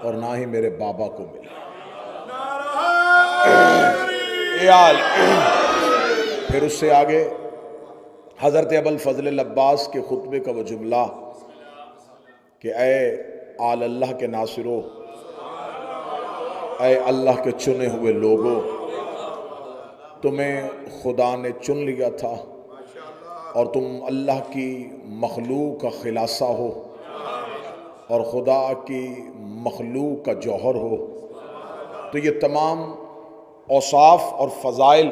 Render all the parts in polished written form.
اور نہ ہی میرے بابا کو ملی۔ پھر اس سے آگے حضرت ابوالفضل العباس کے خطبے کا وہ جملہ کہ اے آل اللہ کے ناصرو، اے اللہ کے چنے ہوئے لوگوں، تمہیں خدا نے چن لیا تھا اور تم اللہ کی مخلوق کا خلاصہ ہو اور خدا کی مخلوق کا جوہر ہو، تو یہ تمام اوصاف اور فضائل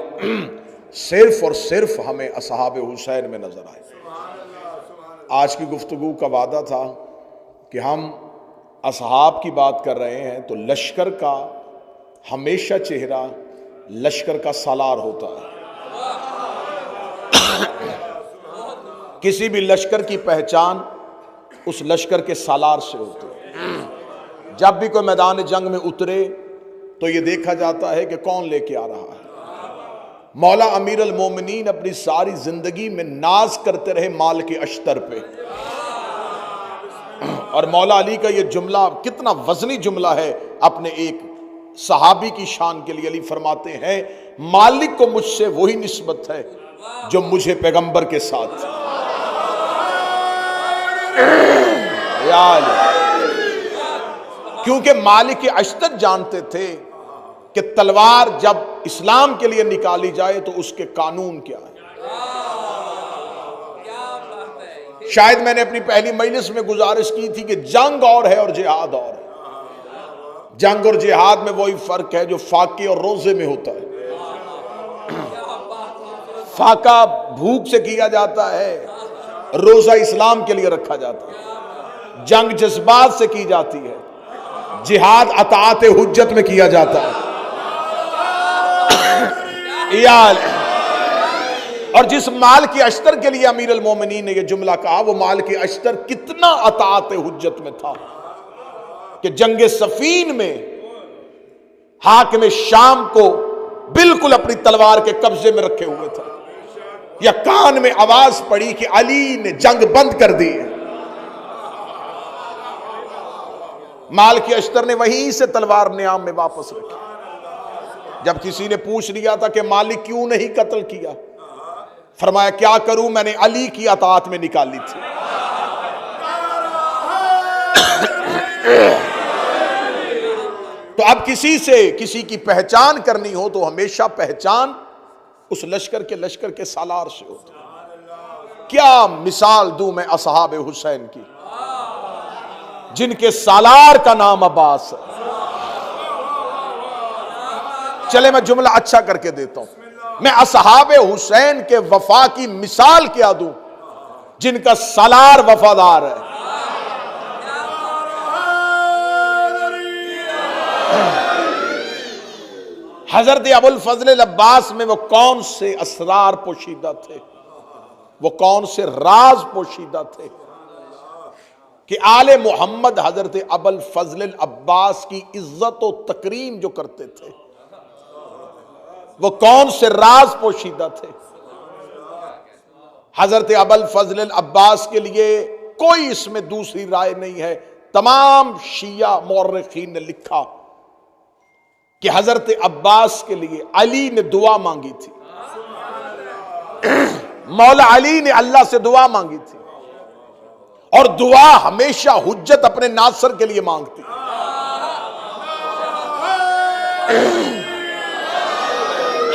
صرف اور صرف ہمیں اصحاب حسین میں نظر آئے۔ آج کی گفتگو کا وعدہ تھا کہ ہم اصحاب کی بات کر رہے ہیں تو لشکر کا ہمیشہ چہرہ لشکر کا سالار ہوتا ہے۔ کسی بھی لشکر کی پہچان اس لشکر کے سالار سے ہوتی ہے۔ جب بھی کوئی میدان جنگ میں اترے تو یہ دیکھا جاتا ہے کہ کون لے کے آ رہا ہے۔ مولا امیر المومنین اپنی ساری زندگی میں ناز کرتے رہے مال کے اشتر پہ، اور مولا علی کا یہ جملہ کتنا وزنی جملہ ہے اپنے ایک صحابی کی شان کے لیے۔ علی فرماتے ہیں مالک کو مجھ سے وہی نسبت ہے جو مجھے پیغمبر کے ساتھ۔ یا علی، کیونکہ مالک اشتر جانتے تھے کہ تلوار جب اسلام کے لیے نکالی جائے تو اس کے قانون کیا ہے۔ شاید میں نے اپنی پہلی مجلس میں گزارش کی تھی کہ جنگ اور ہے اور جہاد اور ہے۔ جنگ اور جہاد میں وہی فرق ہے جو فاقے اور روزے میں ہوتا ہے۔ فاقہ بھوک سے کیا جاتا ہے، روزہ اسلام کے لیے رکھا جاتا ہے۔ جنگ جذبات سے کی جاتی ہے، جہاد اطاعت حجت میں کیا جاتا ہے۔ اور جس مال کی اشتر کے لیے امیر المومنین نے یہ جملہ کہا، وہ مال کی اشتر کتنا اطاعت حجت میں تھا کہ جنگ صفین میں حاکم شام کو بالکل اپنی تلوار کے قبضے میں رکھے ہوئے تھا، یا کان میں آواز پڑی کہ علی نے جنگ بند کر دی۔ مال کی اشتر نے وہیں سے تلوار نیام میں واپس رکھی۔ جب کسی نے پوچھ لیا تھا کہ مالک کیوں نہیں قتل کیا، فرمایا کیا کروں، میں نے علی کی اطاعت میں نکالی تھی۔ تو اب کسی سے کسی کی پہچان کرنی ہو تو ہمیشہ پہچان اس لشکر کے سالار سے ہوتی ہے۔ کیا مثال دوں میں اصحاب حسین کی، جن کے سالار کا نام عباس ہے۔ چلے میں جملہ اچھا کر کے دیتا ہوں، میں اصحاب حسین کے وفا کی مثال کیا دوں جن کا سالار وفادار ہے۔ حضرت ابوالفضل العباس میں وہ کون سے اسرار پوشیدہ تھے، وہ کون سے راز پوشیدہ تھے کہ آل محمد حضرت ابوالفضل العباس کی عزت و تکریم جو کرتے تھے، وہ کون سے راز پوشیدہ تھے۔ حضرت ابوالفضل العباس کے لیے کوئی اس میں دوسری رائے نہیں ہے۔ تمام شیعہ مورخین نے لکھا کہ حضرت عباس کے لیے علی نے دعا مانگی تھی، مولا علی نے اللہ سے دعا مانگی تھی، اور دعا ہمیشہ حجت اپنے ناصر کے لیے مانگتی۔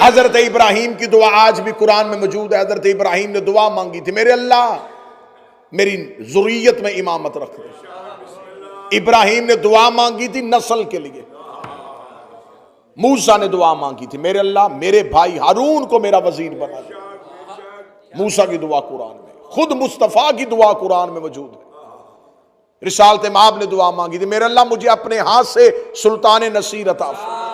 حضرت ابراہیم کی دعا آج بھی قرآن میں موجود ہے۔ حضرت ابراہیم نے دعا مانگی تھی، میرے اللہ میری ذریت میں امامت رکھ دے۔ ابراہیم نے دعا مانگی تھی نسل کے لیے۔ موسیٰ نے دعا مانگی تھی، میرے اللہ میرے بھائی ہارون کو میرا وزیر بنا دے۔ موسیٰ کی دعا قرآن میں، خود مصطفیٰ کی دعا قرآن میں موجود ہے۔ رسالت مآب نے دعا مانگی تھی، میرے اللہ مجھے اپنے ہاتھ سے سلطان نصیر عطا فرما۔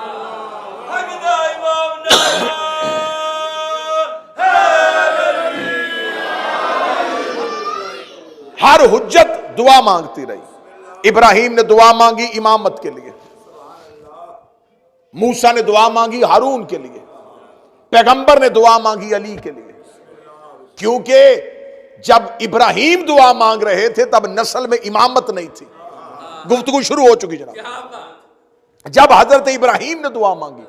ہر حجت دعا مانگتی رہی۔ ابراہیم نے دعا مانگی امامت کے لیے، موسیٰ نے دعا مانگی ہارون کے لیے، پیغمبر نے دعا مانگی علی کے لیے، کیونکہ جب ابراہیم دعا مانگ رہے تھے تب نسل میں امامت نہیں تھی۔ گفتگو شروع ہو چکی جناب۔ جب حضرت ابراہیم نے دعا مانگی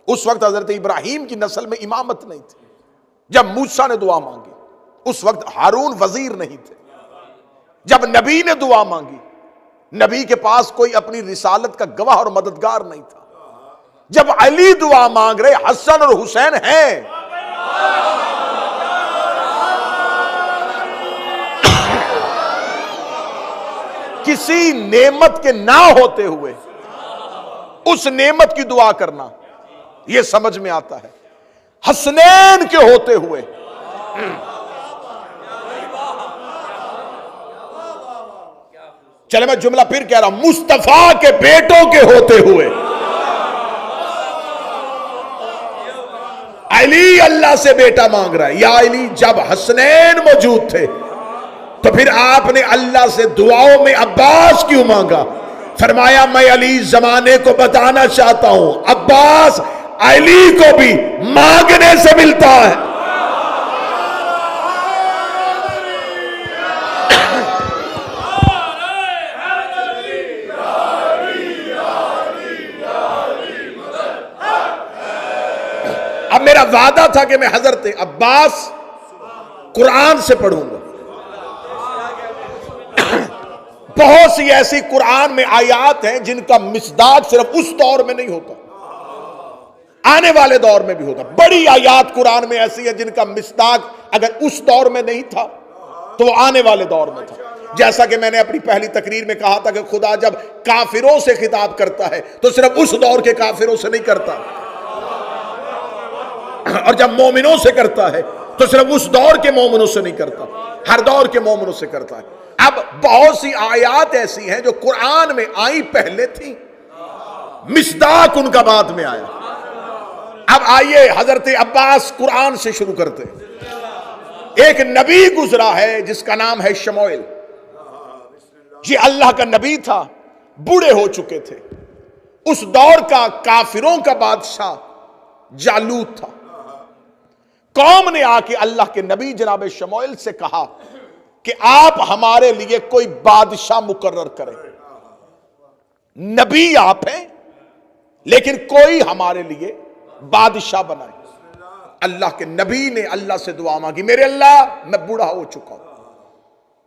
اس وقت حضرت ابراہیم کی نسل میں امامت نہیں تھی۔ جب موسیٰ نے دعا مانگی اس وقت ہارون وزیر نہیں تھے۔ جب نبی نے دعا مانگی نبی کے پاس کوئی اپنی رسالت کا گواہ اور مددگار نہیں تھا۔ جب علی دعا مانگ رہے حسن اور حسین ہیں۔ کسی نعمت کے نہ ہوتے ہوئے اس نعمت کی دعا کرنا یہ سمجھ میں آتا ہے۔ حسنین کے ہوتے ہوئے چلے میں جملہ پھر کہہ رہا ہوں، مصطفیٰ کے بیٹوں کے ہوتے ہوئے علی اللہ سے بیٹا مانگ رہا ہے۔ یا علی، جب حسنین موجود تھے تو پھر آپ نے اللہ سے دعاؤں میں عباس کیوں مانگا؟ فرمایا میں علی زمانے کو بتانا چاہتا ہوں عباس علی کو بھی مانگنے سے ملتا ہے۔ اب میرا وعدہ تھا کہ میں حضرت عباس قرآن سے پڑھوں گا۔ بہت سی ایسی قرآن میں آیات ہیں جن کا مصداق صرف اس دور میں نہیں ہوتا، آنے والے دور میں بھی ہوتا۔ بڑی آیات قرآن میں ایسی ہیں جن کا مصداق اگر اس دور میں نہیں تھا تو وہ آنے والے دور میں تھا۔ جیسا کہ میں نے اپنی پہلی تقریر میں کہا تھا کہ خدا جب کافروں سے خطاب کرتا ہے تو صرف اس دور کے کافروں سے نہیں کرتا، اور جب مومنوں سے کرتا ہے تو صرف اس دور کے مومنوں سے نہیں کرتا، ہر دور کے مومنوں سے کرتا ہے۔ اب بہت سی آیات ایسی ہیں جو قرآن میں آئی پہلے تھی، مصداق ان کا بعد میں آیا۔ اب آئیے حضرت عباس قرآن سے شروع کرتے ہیں۔ ایک نبی گزرا ہے جس کا نام ہے شموئیل۔ یہ اللہ کا نبی تھا، بوڑھے ہو چکے تھے۔ اس دور کا کافروں کا بادشاہ جالوت تھا۔ قوم نے آ کے اللہ کے نبی جناب شموئیل سے کہا کہ آپ ہمارے لیے کوئی بادشاہ مقرر کریں۔ نبی آپ ہیں لیکن کوئی ہمارے لیے بادشاہ بنائے۔ اللہ کے نبی نے اللہ سے دعا مانگی، میرے اللہ میں بوڑھا ہو چکا ہوں،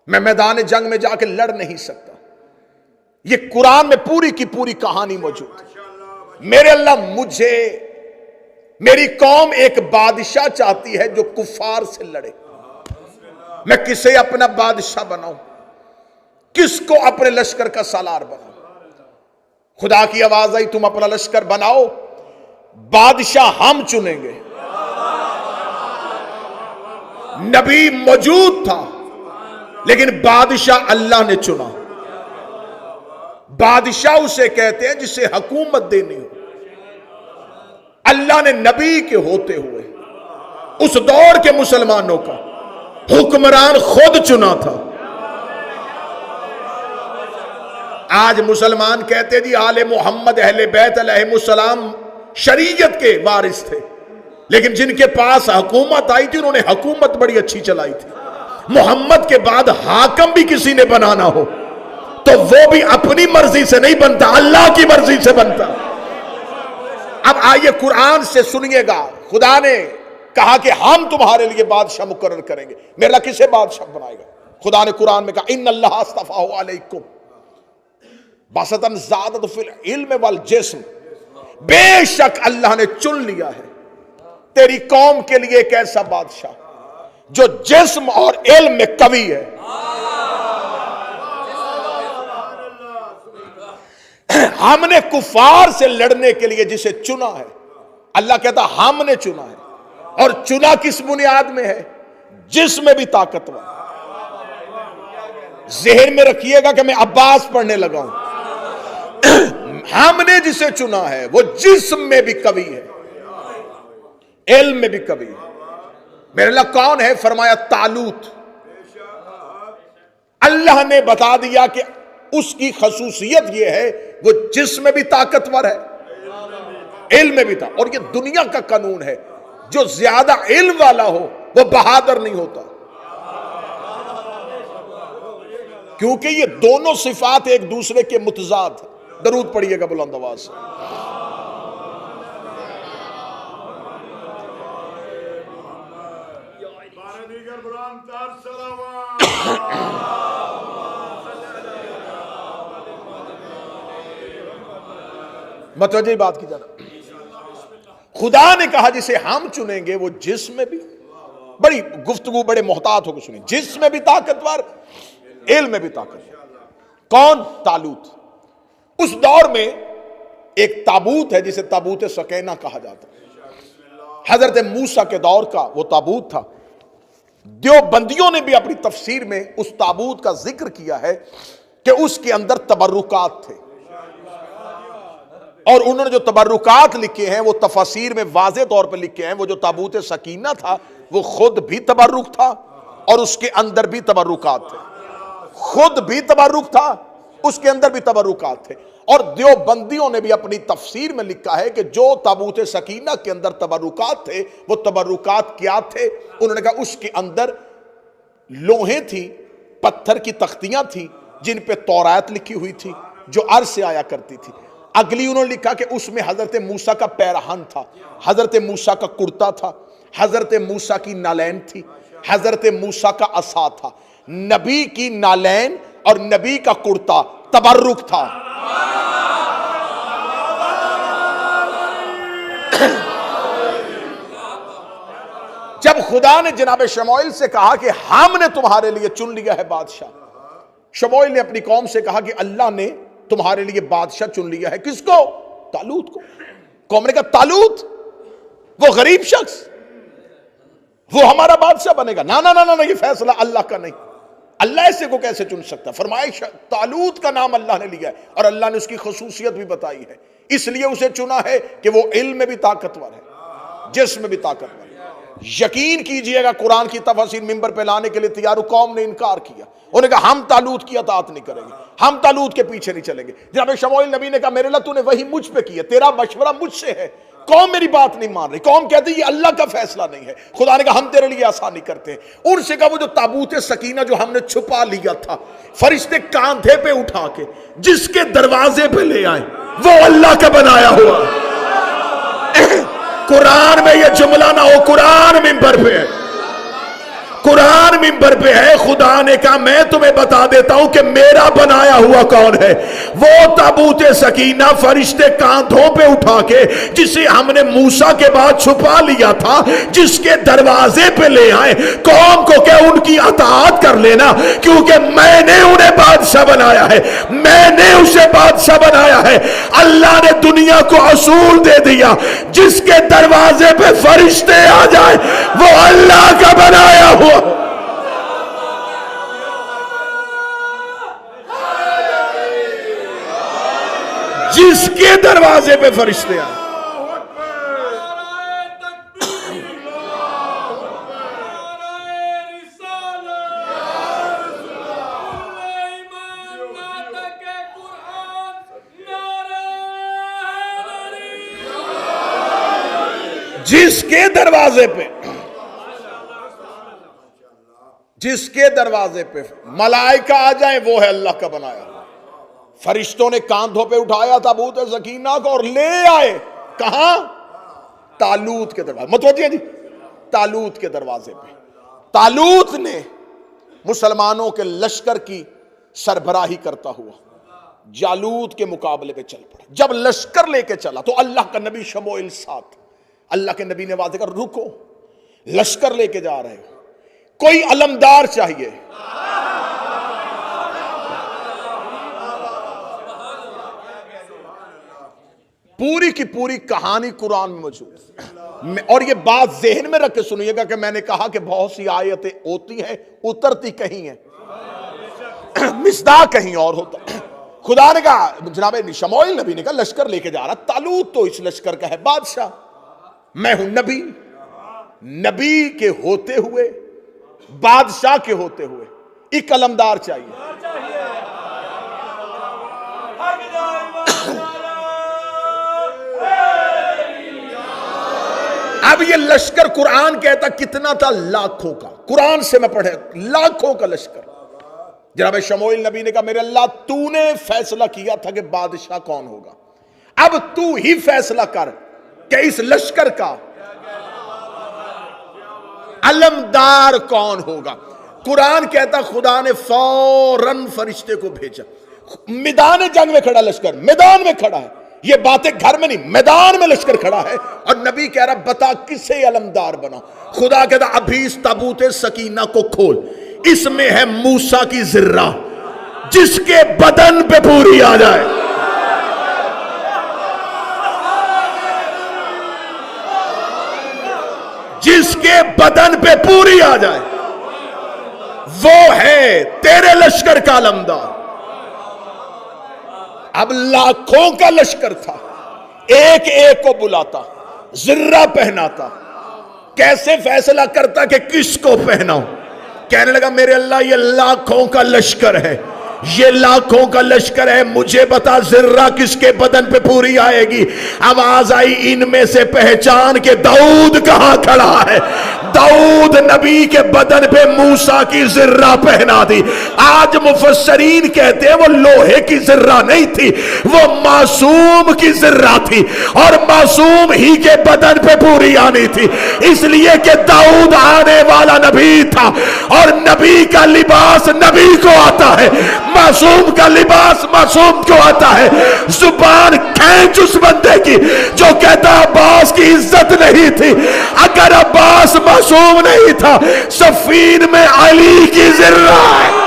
میں میدان جنگ میں جا کے لڑ نہیں سکتا۔ یہ قرآن میں پوری کی پوری کہانی موجود ہے۔ میرے اللہ مجھے، میری قوم ایک بادشاہ چاہتی ہے جو کفار سے لڑے، میں کسے اپنا بادشاہ بناؤں، کس کو اپنے لشکر کا سالار بناؤں؟ خدا کی آواز آئی تم اپنا لشکر بناؤ، بادشاہ ہم چنیں گے۔ نبی موجود تھا لیکن بادشاہ اللہ نے چنا۔ بادشاہ اسے کہتے ہیں جسے حکومت دینی ہو۔ اللہ نے نبی کے ہوتے ہوئے اس دور کے مسلمانوں کا حکمران خود چنا تھا۔ آج مسلمان کہتے جی آل محمد اہل بیت علیہم السلام شریعت کے وارث تھے، لیکن جن کے پاس حکومت آئی تھی انہوں نے حکومت بڑی اچھی چلائی تھی۔ محمد کے بعد حاکم بھی کسی نے بنانا ہو تو وہ بھی اپنی مرضی سے نہیں بنتا، اللہ کی مرضی سے بنتا۔ اب آئیے قرآن سے سنیے گا، خدا نے کہا کہ ہم تمہارے لیے بادشاہ مقرر کریں گے۔ میرے اللہ کسے بادشاہ بنائے گا؟ خدا نے قرآن میں کہا ان اللہ اصطفیٰ علیکم بسطاً زادۃ فی العلم والجسم، بے شک اللہ نے چن لیا ہے تیری قوم کے لیے ایک ایسا بادشاہ جو جسم اور علم میں قوی ہے۔ ہم نے کفار سے لڑنے کے لیے جسے چنا ہے، اللہ کہتا ہم نے چنا ہے، اور چنا کس بنیاد میں ہے؟ جسم میں بھی طاقتور۔ ذہن میں رکھیے گا کہ میں عباس پڑھنے لگا ہوں۔ ہم نے جسے چنا ہے وہ جسم میں بھی قوی ہے، علم میں بھی قوی ہے۔ میرے اللہ کون ہے؟ فرمایا طالوت۔ اللہ نے بتا دیا کہ اس کی خصوصیت یہ ہے وہ جسم میں بھی طاقتور ہے، علم میں بھی تھا۔ اور یہ دنیا کا قانون ہے، جو زیادہ علم والا ہو وہ بہادر نہیں ہوتا، کیونکہ یہ دونوں صفات ایک دوسرے کے متضاد ہیں۔ درود پڑھیے گا بلند آواز سے۔ متوجہ بات کی جانا، خدا نے کہا جسے ہم چنیں گے وہ جسم میں بھی، بڑی گفتگو بڑے محتاط ہو کے سنیں، جسم میں بھی طاقتور، علم میں بھی طاقتور۔ کون؟ طالوت۔ اس دور میں ایک تابوت ہے جسے تابوت سکینہ کہا جاتا ہے، حضرت موسیٰ کے دور کا وہ تابوت تھا۔ دیوبندیوں نے بھی اپنی تفسیر میں اس تابوت کا ذکر کیا ہے کہ اس کے اندر تبرکات تھے، اور انہوں نے جو تبرکات لکھے ہیں وہ تفاسیر میں واضح طور پر لکھے ہیں۔ وہ جو تابوت سکینہ تھا وہ خود بھی تبرک تھا اور اس کے اندر بھی تبرکات تھے، خود بھی تبرک تھا، اس کے اندر بھی تبرکات تھے۔ اور دیوبندیوں نے بھی اپنی تفسیر میں لکھا ہے کہ جو تابوت سکینہ کے اندر تبرکات تھے وہ تبرکات کیا تھے؟ انہوں نے کہا اس کے اندر لوہے تھی، پتھر کی تختیاں تھی جن پہ تورات لکھی ہوئی تھی جو عرش سے آیا کرتی تھی۔ اگلی انہوں نے لکھا کہ اس میں حضرت موسیٰ کا پیرہن تھا، حضرت موسیٰ کا کرتا تھا، حضرت موسیٰ کی نالین تھی، حضرت موسیٰ کا عصا تھا۔ نبی کی نالین اور نبی کا کرتا تبرک تھا۔ جب خدا نے جناب شموئیل سے کہا کہ ہم نے تمہارے لیے چن لیا ہے بادشاہ، شموئیل نے اپنی قوم سے کہا کہ اللہ نے تمہارے لیے بادشاہ چن لیا ہے۔ کس کو؟ طالوت کو۔ قوم نے کہا طالوت وہ غریب شخص، وہ ہمارا بادشاہ بنے گا؟ نہ، یہ فیصلہ اللہ کا نہیں، اللہ ایسے کو کیسے چن سکتا؟ فرمایا طالوت کا نام اللہ نے لیا ہے اور اللہ نے اس کی خصوصیت بھی بتائی ہے، اس لیے اسے چنا ہے کہ وہ علم میں بھی طاقتور ہے، جسم میں بھی طاقتور ہے۔ یقین کیجئے گا قرآن کی تفاسیر ممبر پہ لانے کے لیے تیار، قوم نے انکار کیا، انہوں نے کہا ہم طالوت کی اطاعت نہیں کریں گے، ہم طالوت کے پیچھے نہیں چلیں گے۔ جناب شموئیل نبی نے کہا میرے اللہ تو نے وہی مجھ پہ کی ہے، تیرا مشورہ مجھ سے ہے، قوم میری بات نہیں مان رہی، قوم کہتی ہے یہ اللہ کا فیصلہ نہیں ہے۔ خدا نے کہا ہم تیرے لیے آسانی کرتے ہیں۔ ان سے کہا وہ جو تابوت سکینہ جو ہم نے چھپا لیا تھا، فرشتے کاندھے پہ اٹھا کے جس کے دروازے پہ لے آئے وہ اللہ کا بنایا ہوا۔ قرآن میں یہ جملہ نہ ہو، قرآن ممبر پہ ہے، قرآن ممبر پہ ہے۔ خدا نے کہا میں تمہیں بتا دیتا ہوں کہ میرا بنایا ہوا کون ہے۔ وہ تابوت سکینہ فرشتے کاندھوں پہ اٹھا کے جسے ہم نے موسیٰ کے بعد چھپا لیا تھا، جس کے دروازے پہ لے آئے، قوم کو کہ ان کی اطاعت کر لینا کیونکہ میں نے انہیں بادشاہ بنایا ہے، میں نے اسے بادشاہ بنایا ہے۔ اللہ نے دنیا کو اصول دے دیا، جس کے دروازے پہ فرشتے آ جائیں وہ اللہ کا بنایا ہوا۔ جس کے دروازے پہ فرشتے آئے۔ جس کے دروازے پہ، جس کے دروازے پہ ملائکہ آ جائیں وہ ہے اللہ کا بنایا۔ فرشتوں نے کاندھوں پہ اٹھایا تابوت سکینہ کو اور لے آئے کہاں؟ طالوت کے دروازے۔ متوجہ جی، طالوت کے دروازے پہ۔ طالوت نے مسلمانوں کے لشکر کی سربراہی کرتا ہوا جالوت کے مقابلے پہ چل پڑا۔ جب لشکر لے کے چلا تو اللہ کا نبی شموئیل ساتھ، اللہ کے نبی نے واضح کر رکو، لشکر لے کے جا رہے ہو، کوئی علمدار چاہیے۔ پوری کی پوری کہانی قرآن میں موجود ہے، اور یہ بات ذہن میں رکھ کے سنیے گا کہ میں نے کہا کہ بہت سی آیتیں ہوتی ہیں اترتی کہیں ہیں، مصداق کہیں اور ہوتا ہے۔ خدا نے کہا، جناب شموئیل نبی نے کہا لشکر لے کے جا رہا، طالوت تو اس لشکر کا ہے بادشاہ، میں ہوں نبی، نبی کے ہوتے ہوئے، بادشاہ کے ہوتے ہوئے ایک علمدار چاہیے۔ اب یہ لشکر قرآن کہتا کتنا تھا؟ لاکھوں کا۔ قرآن سے میں پڑھے لاکھوں کا لشکر، جناب شموئیل نبی نے کہا میرے اللہ تو نے فیصلہ کیا تھا کہ بادشاہ کون ہوگا، اب تو ہی فیصلہ کر کہ اس لشکر کا علمدار کون ہوگا۔ قرآن کہتا خدا نے فوراً فرشتے کو بھیجا، میدان جنگ میں کھڑا لشکر، میدان میں کھڑا ہے، یہ باتیں گھر میں نہیں، میدان میں لشکر کھڑا ہے، اور نبی کہہ رہا بتا کسے علمدار بنا۔ خدا کہتا ابھی اس تابوت سکینہ کو کھول، اس میں ہے موسیٰ کی ذرہ جس کے بدن پہ پوری آ جائے۔ جس کے بدن پہ پوری آ جائے وہ ہے تیرے لشکر کا علمدار۔ اب لاکھوں کا لشکر تھا، ایک ایک کو بلاتا، ذرہ پہناتا، کیسے فیصلہ کرتا کہ کس کو پہناؤں؟ کہنے لگا میرے اللہ یہ لاکھوں کا لشکر ہے، یہ لاکھوں کا لشکر ہے، مجھے بتا ذرہ کس کے بدن پہ پوری آئے گی؟ آواز آئی ان میں سے پہچان کے داؤد کہاں کھڑا ہے۔ داؤد نبی کے بدن پہ موسیٰ کی ذرہ پہنا دی۔ آج مفسرین کہتے ہیں وہ لوہے کی ذرہ نہیں تھی، وہ معصوم کی ذرہ تھی، اور معصوم ہی کے بدن پہ پوری آنی تھی، اس لیے کہ داؤد آنے والا نبی تھا، اور نبی کا لباس نبی کو آتا ہے، معصوم کا لباس معصوم کو آتا ہے۔ زبان کھینچ اس بندے کی جو کہتا عباس کی عزت نہیں تھی، اگر عباس معصوم نہیں تھا، صفین میں علی کی ذرہ ہے۔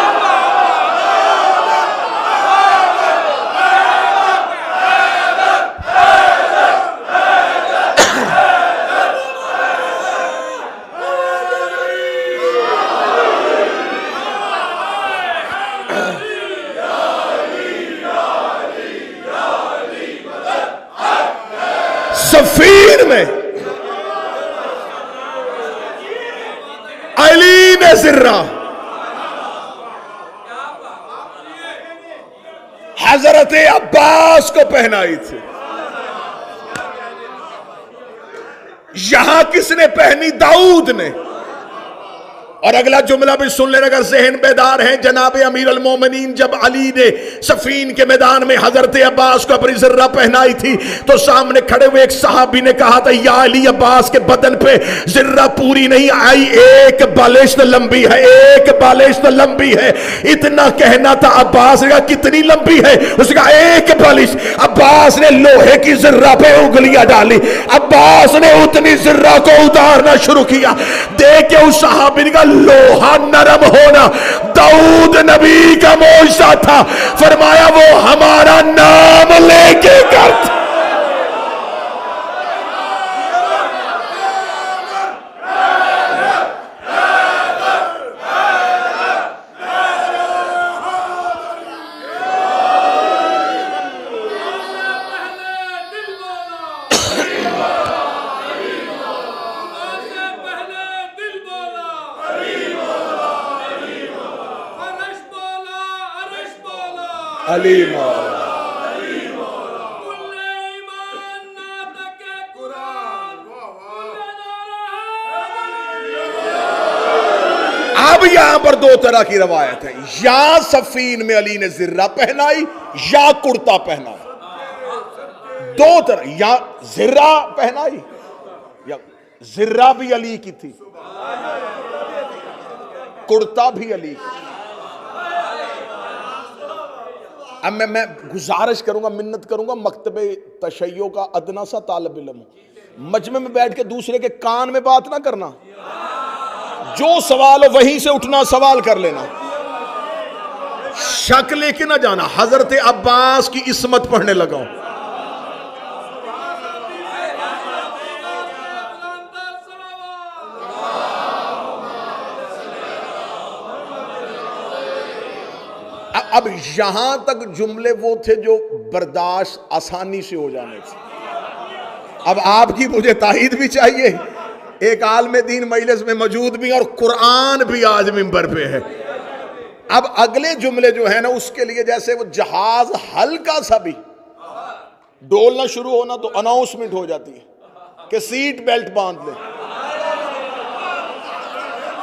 صفین میں علی نے ذرہ حضرت عباس کو پہنائی تھی۔ یہاں کس نے پہنی؟ داؤد نے۔ اور اگلا جملہ بھی سن لینا اگر ذہن بیدار ہیں، جناب امیر المومنین جب علی نے صفین کے میدان میں حضرت عباس کو اپنی ذرہ پہنائی تھی تو سامنے کھڑے ہوئے ایک صحابی نے کہا تھا یا علی عباس کے بدن پہ ذرہ پوری نہیں آئی، ایک بالشت لمبی ہے، ایک بالشت لمبی ہے۔ اتنا کہنا تھا، عباس نے کہا کتنی لمبی ہے؟ اس نے کہا ایک بالشت۔ عباس نے لوہے کی ذرہ پہ انگلیاں ڈالی، عباس نے اتنی ذرہ کو اتارنا شروع کیا۔ دیکھ کے اس صحابی نے کہا لوہا نرم ہونا داؤد نبی کا معجزہ تھا، فرمایا وہ ہمارا نام لے کے کرتا۔ علی مولا اب یہاں پر دو طرح کی روایت ہے، یا صفین میں علی نے ذرہ پہنائی یا کرتا پہنایا، دو طرح، یا ذرہ پہنائی یا ذرہ بھی علی کی تھی، کرتا بھی علی کی۔ اب میں گزارش کروں گا، منت کروں گا، مکتب تشیع کا ادنا سا طالب علم ہوں، مجمع میں بیٹھ کے دوسرے کے کان میں بات نہ کرنا، جو سوال ہو وہیں سے اٹھنا سوال کر لینا، شک لے کے نہ جانا۔ حضرت عباس کی عصمت پڑھنے لگا ہوں، اب یہاں تک جملے وہ تھے جو برداشت آسانی سے ہو جانے تھے۔ اب آپ کی مجھے تائید بھی چاہیے، ایک عالم دین مجلس میں موجود بھی اور قرآن بھی آج منبر پہ ہے۔ اب اگلے جملے جو ہیں نا اس کے لیے جیسے وہ جہاز ہلکا سا بھی ڈولنا شروع ہونا تو اناؤنسمنٹ ہو جاتی ہے کہ سیٹ بیلٹ باندھ لیں۔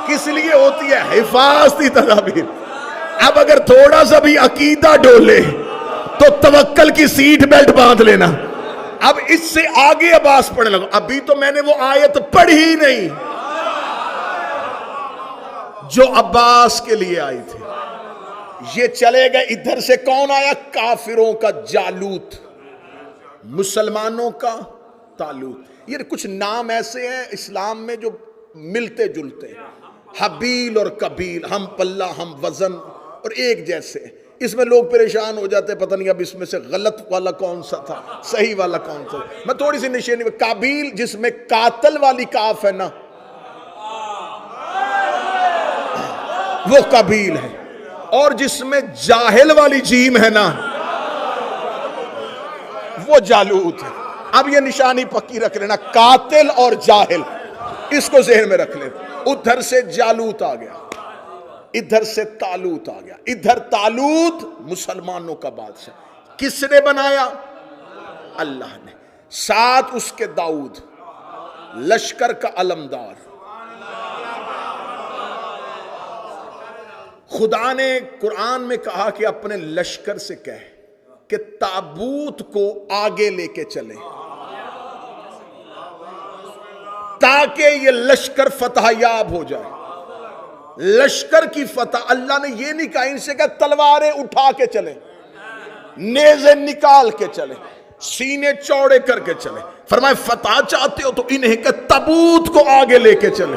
کس لیے ہوتی ہے؟ حفاظتی تدابیر۔ اب اگر تھوڑا سا بھی عقیدہ ڈولے تو توکل کی سیٹ بیلٹ باندھ لینا. اب اس سے آگے عباس پڑھنے لگا. ابھی تو میں نے وہ آیت پڑھی ہی نہیں جو عباس کے لیے آئی تھی. یہ چلے گئے. ادھر سے کون آیا؟ کافروں کا جالوت، مسلمانوں کا طالوت. یہ کچھ نام ایسے ہیں اسلام میں جو ملتے جلتے ہیں. حبیل اور کبیل، ہم پلہ ہم وزن اور ایک جیسے. اس میں لوگ پریشان ہو جاتے ہیں، پتہ نہیں اب اس میں سے غلط والا کون سا تھا، صحیح والا کون سا. میں تھوڑی سی نشانی. کابیل جس میں قاتل والی کاف ہے نا، وہ کابیل ہے. اور جس میں جاہل والی جیم ہے نا، وہ جالوت ہے. اب یہ نشانی پکی رکھ لینا، قاتل اور جاہل، اس کو ذہن میں رکھ لیں. ادھر سے جالوت آ گیا، ادھر سے طالوت آ گیا. ادھر طالوت مسلمانوں کا بادشاہ. کس نے بنایا؟ اللہ نے. ساتھ اس کے داؤد، لشکر کا علمدار. خدا نے قرآن میں کہا کہ اپنے لشکر سے کہے کہ تابوت کو آگے لے کے چلے تاکہ یہ لشکر فتح یاب ہو جائے. لشکر کی فتح اللہ نے یہ نہیں کہا ان سے کہ تلواریں اٹھا کے چلے، نیزے نکال کے چلے، سینے چوڑے کر کے چلے. فرمائے فتح چاہتے ہو تو انہیں کہ تابوت کو آگے لے کے چلے.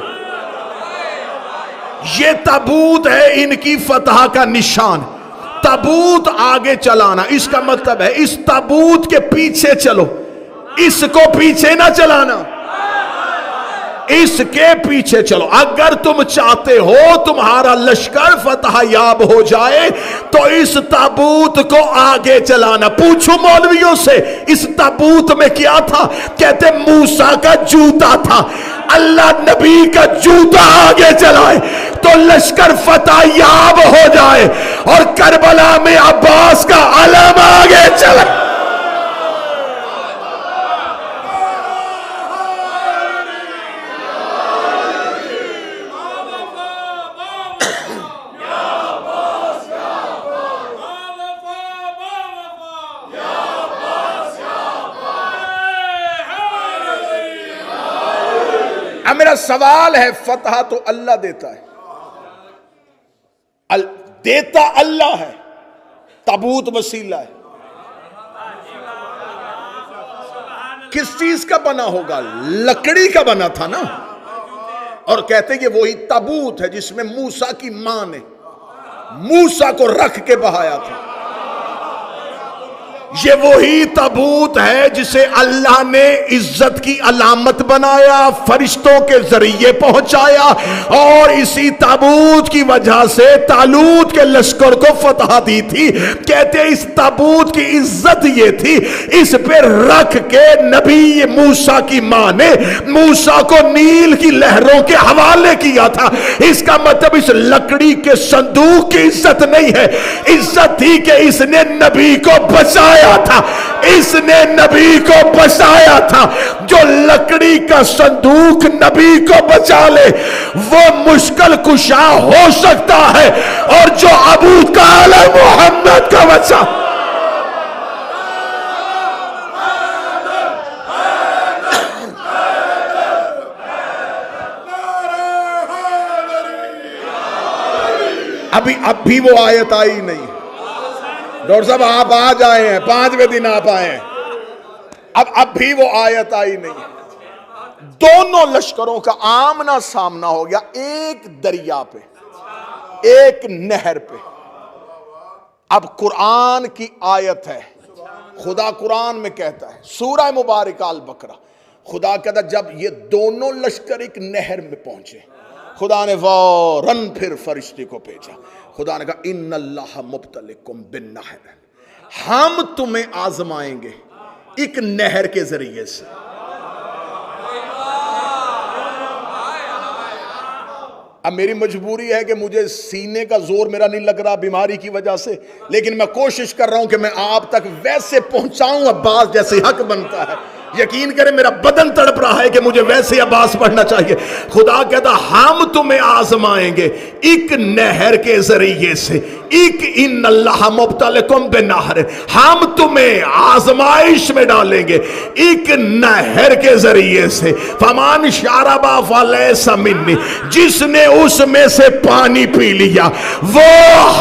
یہ تابوت ہے ان کی فتح کا نشان. تابوت آگے چلانا، اس کا مطلب ہے اس تابوت کے پیچھے چلو، اس کو پیچھے نہ چلانا، اس کے پیچھے چلو. اگر تم چاہتے ہو تمہارا لشکر فتح یاب ہو جائے تو اس تابوت کو آگے چلانا. پوچھو مولویوں سے اس تابوت میں کیا تھا؟ کہتے موسیٰ کا جوتا تھا. اللہ نبی کا جوتا آگے چلائے تو لشکر فتح یاب ہو جائے، اور کربلا میں عباس کا علم آگے چلے. اب میرا سوال ہے، فتح تو اللہ دیتا ہے، دیتا اللہ ہے، تابوت وسیلہ ہے. کس چیز کا بنا ہوگا؟ لکڑی کا بنا تھا نا. اور کہتے ہیں کہ وہی تابوت ہے جس میں موسیٰ کی ماں نے موسیٰ کو رکھ کے بہایا تھا. یہ وہی تابوت ہے جسے اللہ نے عزت کی علامت بنایا، فرشتوں کے ذریعے پہنچایا، اور اسی تابوت کی وجہ سے طالوت کے لشکر کو فتح دی تھی. کہتے ہیں اس تابوت کی عزت یہ تھی، اس پہ رکھ کے نبی موسیٰ کی ماں نے موسیٰ کو نیل کی لہروں کے حوالے کیا تھا. اس کا مطلب اس لکڑی کے صندوق کی عزت نہیں ہے، عزت تھی کہ اس نے نبی کو بچایا تھا، اس نے نبی کو بچایا تھا. جو لکڑی کا صندوق نبی کو بچا لے وہ مشکل کشا ہو سکتا ہے، اور جو ابو طالب محمد کا بچا. اب بھی وہ آیت آئی نہیں. ڈاکٹر صاحب آپ آ جائے ہیں، 5ویں دن آپ آئے ہیں، اب بھی وہ آیت آئی نہیں. دونوں لشکروں کا آمنا سامنا ہو گیا ایک دریا پہ، ایک نہر پہ. اب قرآن کی آیت ہے، خدا قرآن میں کہتا ہے سورہ مبارکہ البقرہ، خدا کہتا ہے جب یہ دونوں لشکر ایک نہر میں پہنچے، خدا نے فوراً پھر فرشتے کو بھیجا. خدا نے کہا ان اللہ مبتلیکم بالنہر، ہم تمہیں آزمائیں گے ایک نہر کے ذریعے سے. اب میری مجبوری ہے کہ مجھے سینے کا زور میرا نہیں لگ رہا بیماری کی وجہ سے، لیکن میں کوشش کر رہا ہوں کہ میں آپ تک ویسے پہنچاؤں عباس جیسے حق بنتا ہے. یقین کریں میرا بدن تڑپ رہا ہے کہ مجھے ویسے عباس پڑھنا چاہیے. خدا کہتا ہم تمہیں آزمائیں گے ایک نہر کے ذریعے سے. ایک ان اللہ مبتلکم بنہر، ہم تمہیں آزمائش میں ڈالیں گے ایک نہر کے ذریعے سے، فمان شاربا فلیس منی، جس نے اس میں سے پانی پی لیا وہ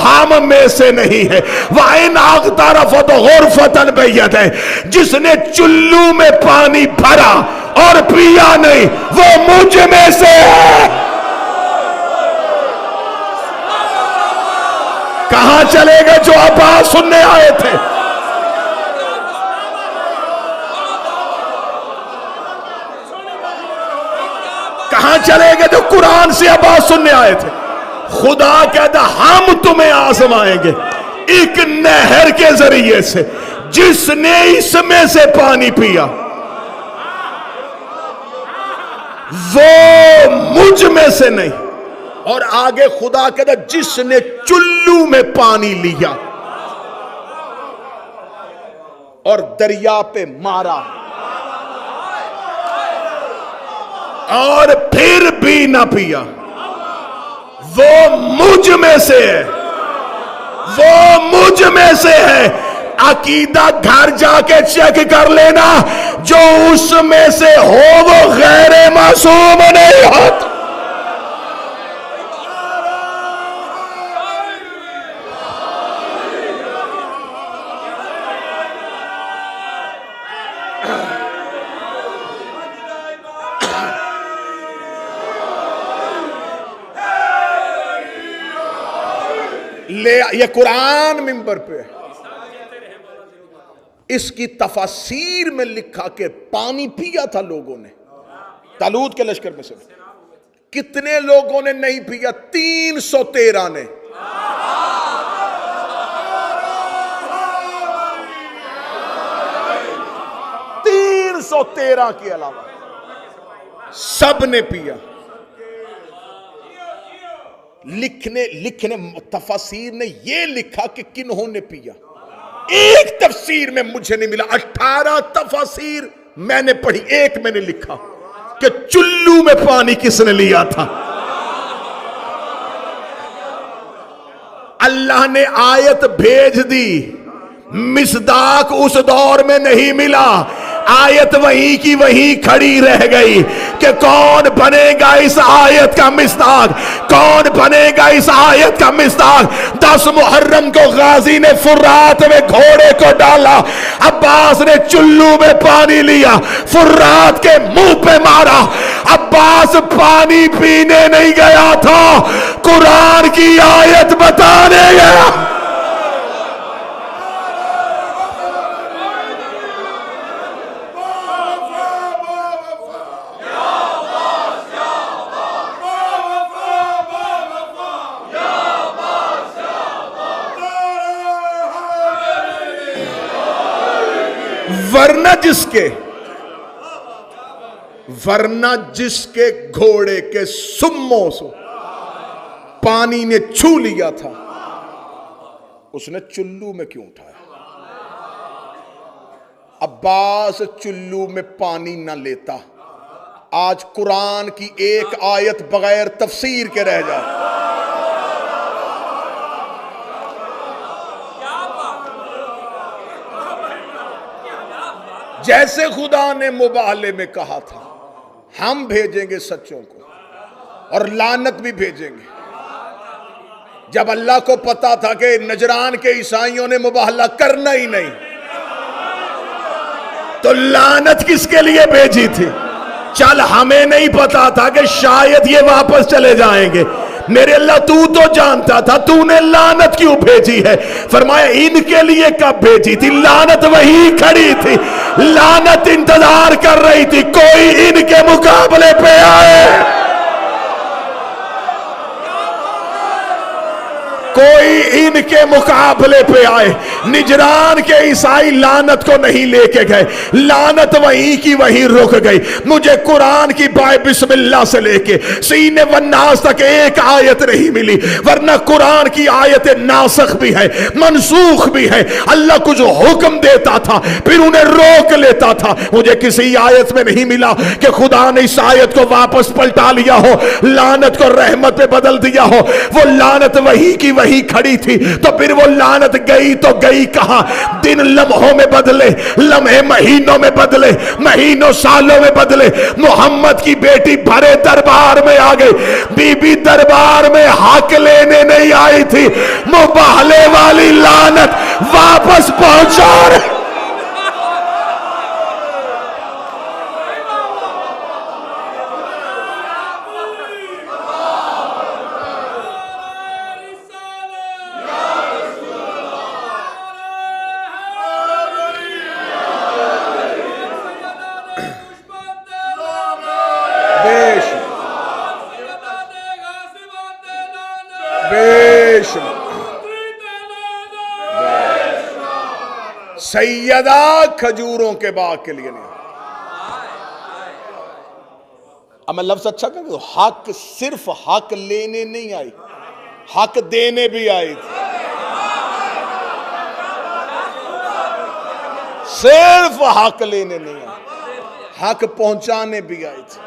ہم میں سے نہیں ہے، وَإِنْ اغْتَرَفَتْ غُرْفَةً بِيَدِهِ، جس نے چلو میں پانی بھرا اور پیا نہیں وہ مجھ میں سے ہے۔ کہاں چلے گئے جو آواز سننے آئے تھے؟ کہاں چلے گئے جو قرآن سے آواز سننے آئے تھے؟ خدا کہتا ہم تمہیں آزمائیں گے ایک نہر کے ذریعے سے، جس نے اس میں سے پانی پیا وہ مجھ میں سے نہیں۔ اور آگے خدا کہتا جس نے چلو میں پانی لیا اور دریا پہ مارا اور پھر بھی نہ پیا وہ مجھ میں سے ہے، وہ مجھ میں سے ہے۔ عقیدہ گھر جا کے چیک کر لینا، جو اس میں سے ہو وہ غیر معصوم نہیں ہوتا۔ یہ قرآن منبر پہ ہے، اس کی تفاسیر میں لکھا کہ پانی پیا تھا لوگوں نے، طالوت کے لشکر میں سے کتنے لوگوں نے نہیں پیا؟ 313 نے۔ 313 کے علاوہ سب نے پیا۔ لکھنے تفاسیر نے یہ لکھا کہ کنہوں نے پیا، ایک تفسیر میں مجھے نہیں ملا، 18 تفاسیر میں نے پڑھی، ایک میں نے لکھا کہ چلو میں پانی کس نے لیا تھا۔ اللہ نے آیت بھیج دی، مصداق اس دور میں نہیں ملا، آیت وہیں کی وہیں کھڑی رہ گئی کہ کون بنے گا اس آیت کا مصداق، کون بنے گا اس آیت کا مصداق۔ 10 محرم کو غازی نے فرات میں گھوڑے کو ڈالا، عباس نے چلو میں پانی لیا، فرات کے منہ پہ مارا، عباس پانی پینے نہیں گیا تھا، قرآن کی آیت بتانے گیا۔ ورنہ جس کے گھوڑے کے سموں سے پانی نے چھو لیا تھا اس نے چلو میں کیوں اٹھایا؟ عباس چلو میں پانی نہ لیتا، آج قرآن کی ایک آیت بغیر تفسیر کے رہ جائے۔ جیسے خدا نے مبالے میں کہا تھا ہم بھیجیں گے سچوں کو اور لعنت بھی بھیجیں گے، جب اللہ کو پتا تھا کہ نجران کے عیسائیوں نے مباہلہ کرنا ہی نہیں تو لعنت کس کے لیے بھیجی تھی؟ چل ہمیں نہیں پتا تھا کہ شاید یہ واپس چلے جائیں گے، میرے اللہ تو جانتا تھا، تو نے لعنت کیوں بھیجی ہے؟ فرمایا ان کے لیے کب بھیجی تھی؟ لعنت وہی کھڑی تھی، لعنت انتظار کر رہی تھی کوئی ان کے مقابلے پہ آئے، کوئی ان کے مقابلے پہ آئے۔ نجران کے عیسائی لعنت کو نہیں لے کے گئے، لعنت وہیں کی وہیں رک گئی۔ مجھے قرآن کی بائے بسم اللہ سے لے کے سینے والناس تک ایک آیت نہیں ملی، ورنہ قرآن کی آیت ناسخ بھی ہے منسوخ بھی ہے، اللہ کچھ حکم دیتا تھا پھر انہیں روک لیتا تھا۔ مجھے کسی آیت میں نہیں ملا کہ خدا نے اس آیت کو واپس پلٹا لیا ہو، لعنت کو رحمت پہ بدل دیا ہو، وہ لعنت وہیں کی وہی کھڑی تھی، تو پھر وہ لعنت گئی تو گئی کہاں؟ دن لمحوں میں بدلے، لمحے مہینوں میں بدلے، مہینوں سالوں میں بدلے۔ محمد کی بیٹی بھرے دربار میں آ گئی، بی بی دربار میں حق لینے نہیں آئی تھی، مباہلے والی لعنت واپس پہنچا رہے۔ سیدہ کھجوروں کے باغ کے لیے نہیں۔ اب میں لفظ اچھا کہوں، حق صرف حق لینے نہیں آئی، حق دینے بھی آئی تھی۔ صرف حق لینے نہیں آئی، حق پہنچانے بھی آئی تھی۔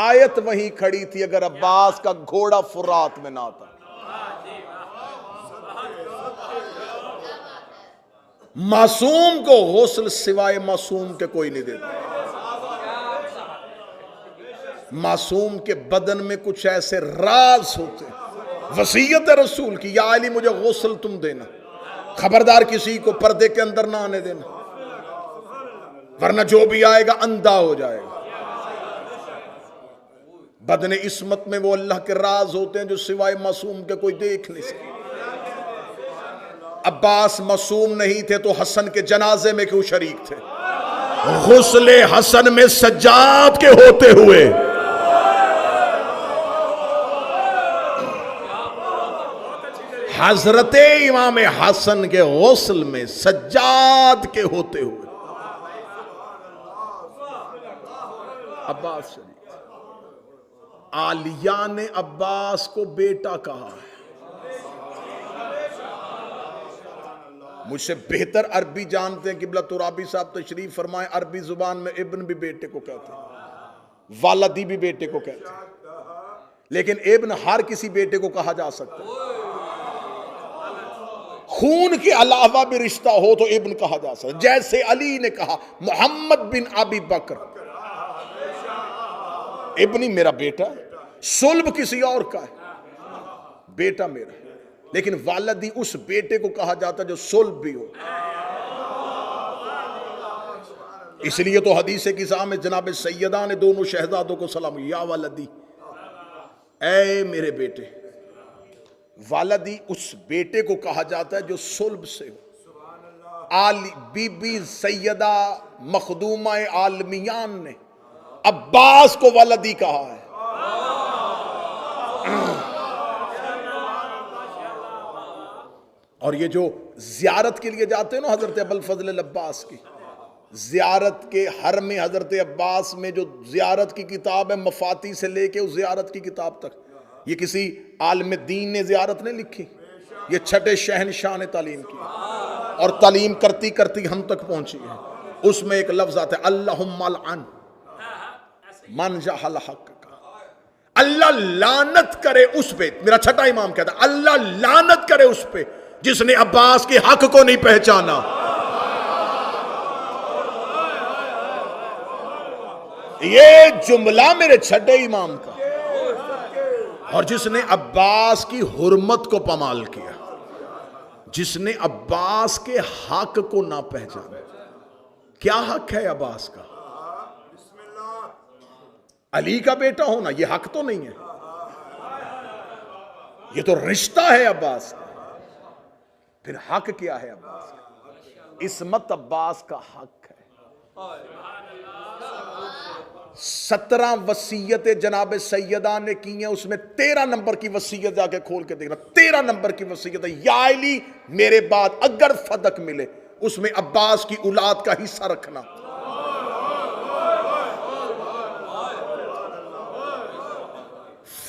آیت وہیں کھڑی تھی اگر عباس کا گھوڑا فرات میں نہ آتا۔ معصوم کو غسل سوائے معصوم کے کوئی نہیں دیتا۔ معصوم کے بدن میں کچھ ایسے راز ہوتے ہیں، وصیت رسول کی، یا علی مجھے غسل تم دینا، خبردار کسی کو پردے کے اندر نہ آنے دینا، ورنہ جو بھی آئے گا اندھا ہو جائے گا۔ بدن عصمت میں وہ اللہ کے راز ہوتے ہیں جو سوائے معصوم کے کوئی دیکھ نہیں سکتا۔ عباس معصوم نہیں تھے تو حسن کے جنازے میں کیوں شریک تھے؟ غسل حسن میں سجاد کے ہوتے ہوئے حضرت امام حسن کے غسل میں سجاد کے ہوتے ہوئے عباس شریک تھے۔ عالیہ نے عباس کو بیٹا کہا ہے۔ مجھ سے بہتر عربی جانتے ہیں قبلہ ترابی صاحب تشریف فرمائے، عربی زبان میں ابن بھی بیٹے کو کہتے ہیں، والدی بھی بیٹے کو کہتے ہیں، لیکن ابن ہر کسی بیٹے کو کہا جا سکتا ہے۔ خون کے علاوہ بھی رشتہ ہو تو ابن کہا جا سکتا ہے، جیسے علی نے کہا محمد بن ابی بکر ابنی میرا بیٹا، صلب کسی اور کا ہے، بیٹا میرا، لیکن والدی اس بیٹے کو کہا جاتا ہے جو صلب بھی ہو۔ اس لیے تو حدیث کسا میں جناب سیدہ نے دونوں شہزادوں کو سلام، یا والدی، اے میرے بیٹے۔ والدی اس بیٹے کو کہا جاتا ہے جو صلب سے ہو۔ بی بی سیدہ مخدومہ عالمیان نے عباس کو والدی کہا ہے۔ اور یہ جو زیارت کے لیے جاتے ہیں نا حضرت ابوالفضل العباس کی، زیارت کے حرم حضرت عباس میں جو زیارت کی کتاب ہے، مفاتی سے لے کے اس زیارت کی کتاب تک، یہ کسی عالم دین نے زیارت نہیں لکھی، یہ چھٹے شہنشاہ نے تعلیم کی، اور تعلیم کرتی کرتی ہم تک پہنچی ہے۔ اس میں ایک لفظ آتا ہے اللہم لعن من جہل حق کا، اللہ لعنت کرے اس پہ، میرا چھٹا امام کہتا ہے اللہ لعنت کرے اس پہ جس نے عباس کے حق کو نہیں پہچانا۔ یہ جملہ میرے چھٹے امام کا، اور جس نے عباس کی حرمت کو پامال کیا، جس نے عباس کے حق کو نہ پہچانا۔ کیا حق ہے عباس کا؟ علی کا بیٹا ہونا یہ حق تو نہیں ہے، یہ تو رشتہ ہے عباس کا۔ پھر حق کیا ہے عباس کا؟ عصمت عباس کا حق ہے۔ 17 وصیتیں جناب سیدہ نے کی ہیں، اس میں 13 نمبر کی وصیت جا کے کھول کے دیکھنا، 13 نمبر کی وصیت ہے، یا علی میرے بعد اگر فدق ملے اس میں عباس کی اولاد کا حصہ رکھنا۔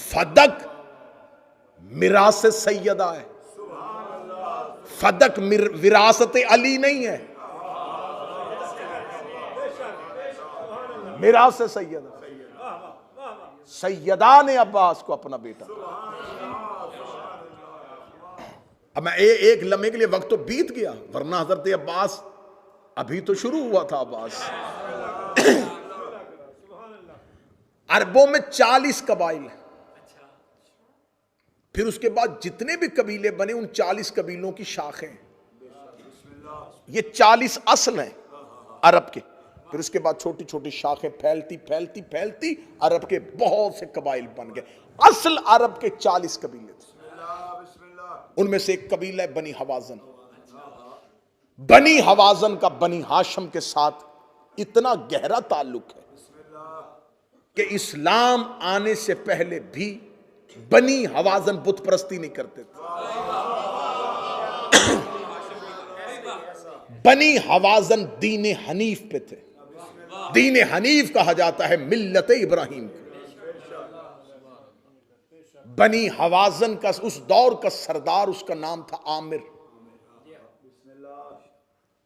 فدق میراث سیدہ ہے، فدق وراثت علی نہیں ہے، میراث سیدہ۔ سیدہ نے عباس کو اپنا بیٹا، اب میں ایک لمحے کے لیے وقت تو بیت گیا، ورنہ حضرت عباس ابھی تو شروع ہوا تھا عباس۔ عربوں میں 40 قبائل ہیں، پھر اس کے بعد جتنے بھی قبیلے بنے ان 40 قبیلوں کی شاخیں، یہ 40 اصل ہیں عرب کے، پھر اس کے بعد چھوٹی چھوٹی شاخیں پھیلتی پھیلتی پھیلتی عرب کے بہت سے قبائل بن گئے۔ اصل عرب کے 40 قبیلے تھے، ان میں سے ایک قبیلہ ہے بنی حوازن۔ بنی حوازن کا بنی ہاشم کے ساتھ اتنا گہرا تعلق ہے کہ اسلام آنے سے پہلے بھی بنی حوازن بت پرستی نہیں کرتے تھے۔ بنی حوازن دین حنیف پہ تھے، دین حنیف کہا جاتا ہے ملت ابراہیم کو۔ بنی حوازن کا اس دور کا سردار، اس کا نام تھا عامر،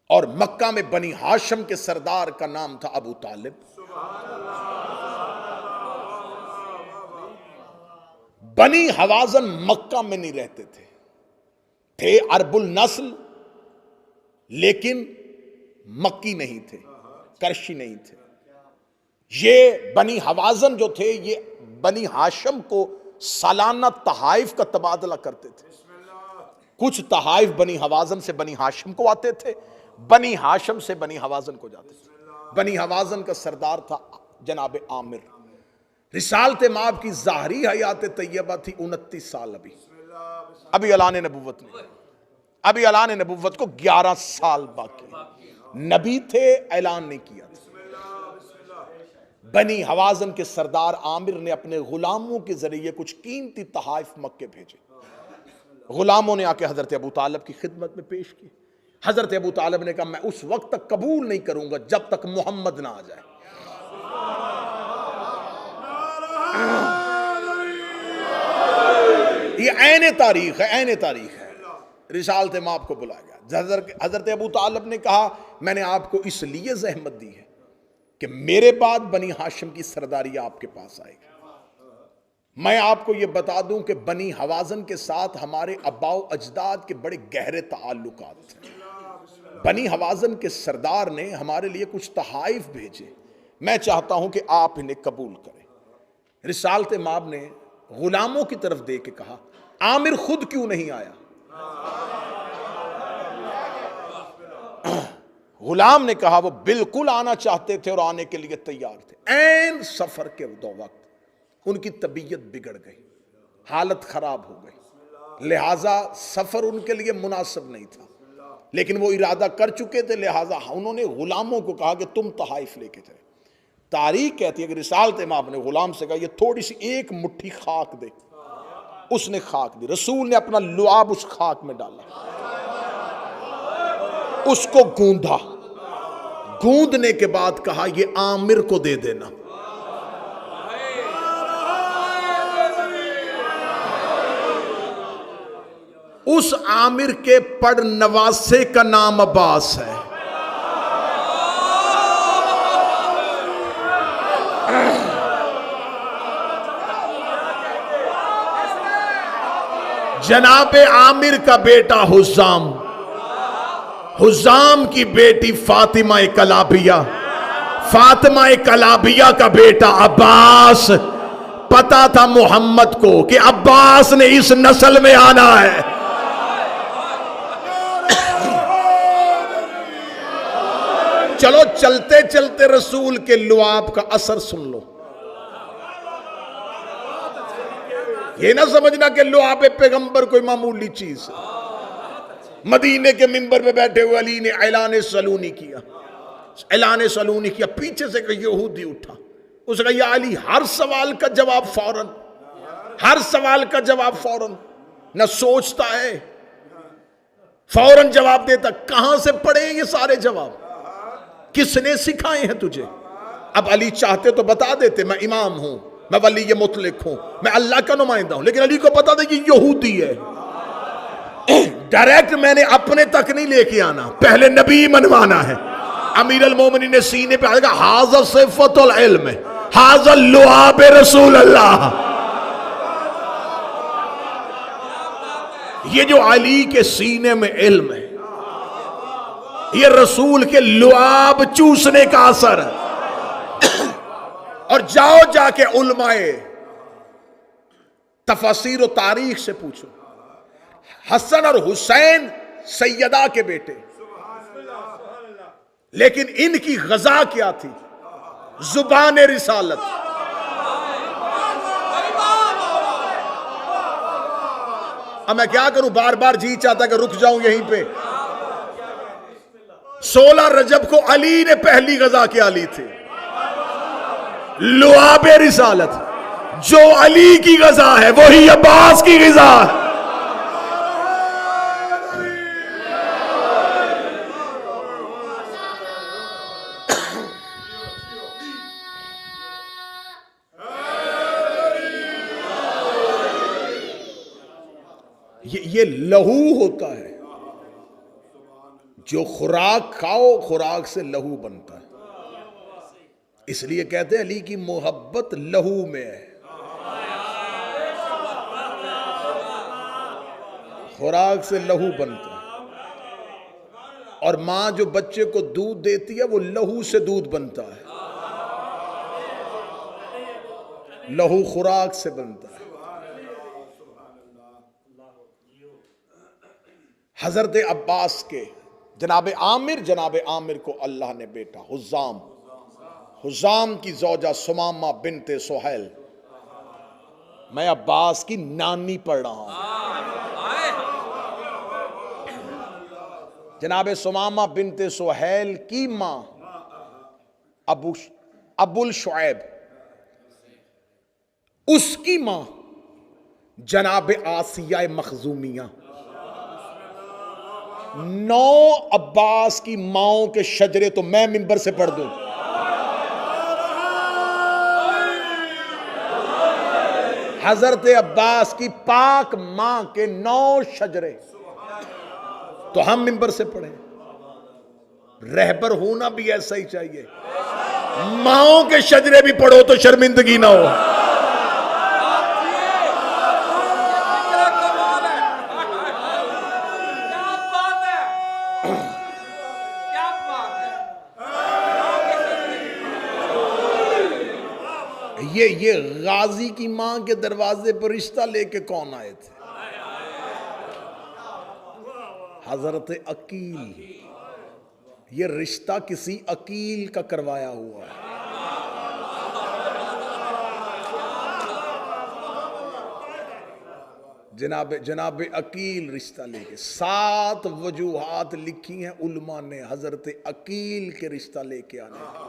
اور مکہ میں بنی ہاشم کے سردار کا نام تھا ابو طالب۔ بنی حوازن مکہ میں نہیں رہتے تھے عرب النسل، لیکن مکی نہیں تھے، کرشی نہیں تھے۔ یہ بنی حوازن جو تھے یہ بنی ہاشم کو سالانہ تحائف کا تبادلہ کرتے تھے۔ کچھ تحائف بنی حوازن سے بنی ہاشم کو آتے تھے، بنی ہاشم سے بنی حوازن کو جاتے تھے۔ بنی حوازن کا سردار تھا جناب عامر۔ رسالت مآب کی ظاہری حیات طیبہ تھی 29 سال، ابھی اعلان نبوت نہیں، ابھی اعلان نبوت کو 11 سال باقی، نبی تھے اعلان نہیں کیا تھا۔ بنی حوازن کے سردار عامر نے اپنے غلاموں کے ذریعے کچھ قیمتی تحائف مکے بھیجے۔ غلاموں نے آ کے حضرت ابو طالب کی خدمت میں پیش کی۔ حضرت ابو طالب نے کہا میں اس وقت تک قبول نہیں کروں گا جب تک محمد نہ آ جائے۔ یہ عین تاریخ ہے، عین تاریخ ہے۔ رسالت مآب کو بلایا گیا، حضرت ابو طالب نے کہا میں نے آپ کو اس لیے زحمت دی ہے کہ میرے بعد بنی ہاشم کی سرداری آپ کے پاس آئے گی۔ میں آپ کو یہ بتا دوں کہ بنی حوازن کے ساتھ ہمارے آباء و اجداد کے بڑے گہرے تعلقات ہیں۔ بنی حوازن کے سردار نے ہمارے لیے کچھ تحائف بھیجے، میں چاہتا ہوں کہ آپ انہیں قبول کریں۔ رسالت مآب نے غلاموں کی طرف دے کے کہا عامر خود کیوں نہیں آیا؟ غلام نے کہا وہ بالکل آنا چاہتے تھے اور آنے کے لیے تیار تھے۔ عین سفر کے وقت ان کی طبیعت بگڑ گئی، حالت خراب ہو گئی، لہٰذا سفر ان کے لیے مناسب نہیں تھا، لیکن وہ ارادہ کر چکے تھے، لہٰذا انہوں نے غلاموں کو کہا کہ تم تحائف لے کے جائے۔ تاریخ کہتی ہے کہ رسالت مآب نے غلام سے کہا یہ تھوڑی سی ایک مٹھی خاک دے، اس نے خاک دی، رسول نے اپنا لعاب اس خاک میں ڈالا، اس کو گوندھا، گوندنے کے بعد کہا یہ عامر کو دے دینا۔ اس عامر کے پڑ نواسے کا نام عباس ہے۔ جناب عامر کا بیٹا حزام، حزام کی بیٹی فاطمہ کلابیہ، فاطمہ کلابیہ کا بیٹا عباس۔ پتا تھا محمد کو کہ عباس نے اس نسل میں آنا ہے۔ چلو چلتے چلتے رسول کے لعاب کا اثر سن لو، یہ نہ سمجھنا کہ لعاب پیغمبر کوئی معمولی چیز ہے۔ مدینے کے منبر پہ بیٹھے ہوئے علی نے اعلان سلونی کیا، اعلان سلونی کیا، پیچھے سے کوئی یہودی اٹھا، اس نے کہا یا علی ہر سوال کا جواب فوراً، ہر سوال کا جواب فوراً، نہ سوچتا ہے فوراً جواب دیتا۔ کہاں سے پڑھے یہ سارے جواب؟ کس نے سکھائے ہیں تجھے؟ اب علی چاہتے تو بتا دیتے میں امام ہوں، میں ولی مطلق ہوں، میں اللہ کا نمائندہ ہوں، لیکن علی کو پتا تھا یہ یہودی ہے، ڈائریکٹ میں نے اپنے تک نہیں لے کے آنا، پہلے نبی منوانا ہے۔ امیر المومنین نے سینے پہ کہا ھذا صفت العلم، ھذا لعاب رسول اللہ، یہ جو علی کے سینے میں علم ہے، یہ رسول کے لعاب چوسنے کا اثر ہے۔ اور جاؤ جا کے علماء تفاسیر و تاریخ سے پوچھو، حسن اور حسین سیدہ کے بیٹے، لیکن ان کی غذا کیا تھی؟ زبان رسالت۔ اب میں کیا کروں، بار بار جی چاہتا کہ رک جاؤں یہیں پہ۔ 16 رجب کو علی نے پہلی غذا کیا لی تھی؟ لعاب رسالت۔ جو علی کی غذا ہے وہی عباس کی غذا ہے۔ یہ لہو ہوتا ہے، جو خوراک کھاؤ خوراک سے لہو بنتا ہے۔ اس لیے کہتے ہیں علی کی محبت لہو میں ہے، خوراک سے لہو بنتا ہے۔ اور ماں جو بچے کو دودھ دیتی ہے وہ لہو سے دودھ بنتا ہے، لہو خوراک سے بنتا ہے۔ حضرت عباس کے جناب عامر کو اللہ نے بیٹا حزام کی زوجہ سمامہ بنت سہیل، میں عباس کی نانی پڑھ رہا ہوں۔ جناب سمامہ بنت سہیل کی ماں ابو الشعیب، اس کی ماں جناب آسیہ مخزومیہ۔ 9 عباس کی ماؤں کے شجرے تو میں منبر سے پڑھ دوں۔ حضرت عباس کی پاک ماں کے 9 شجرے تو ہم منبر سے پڑھیں۔ رہبر ہونا بھی ایسا ہی چاہیے، ماؤں کے شجرے بھی پڑھو تو شرمندگی نہ ہو۔ یہ غازی کی ماں کے دروازے پر رشتہ لے کے کون آئے تھے؟ حضرت عقیل۔ یہ رشتہ کسی عقیل کا کروایا ہوا ہے۔ جناب عقیل رشتہ لے کے 7 وجوہات لکھی ہیں علماء نے حضرت عقیل کے رشتہ لے کے آنے کی۔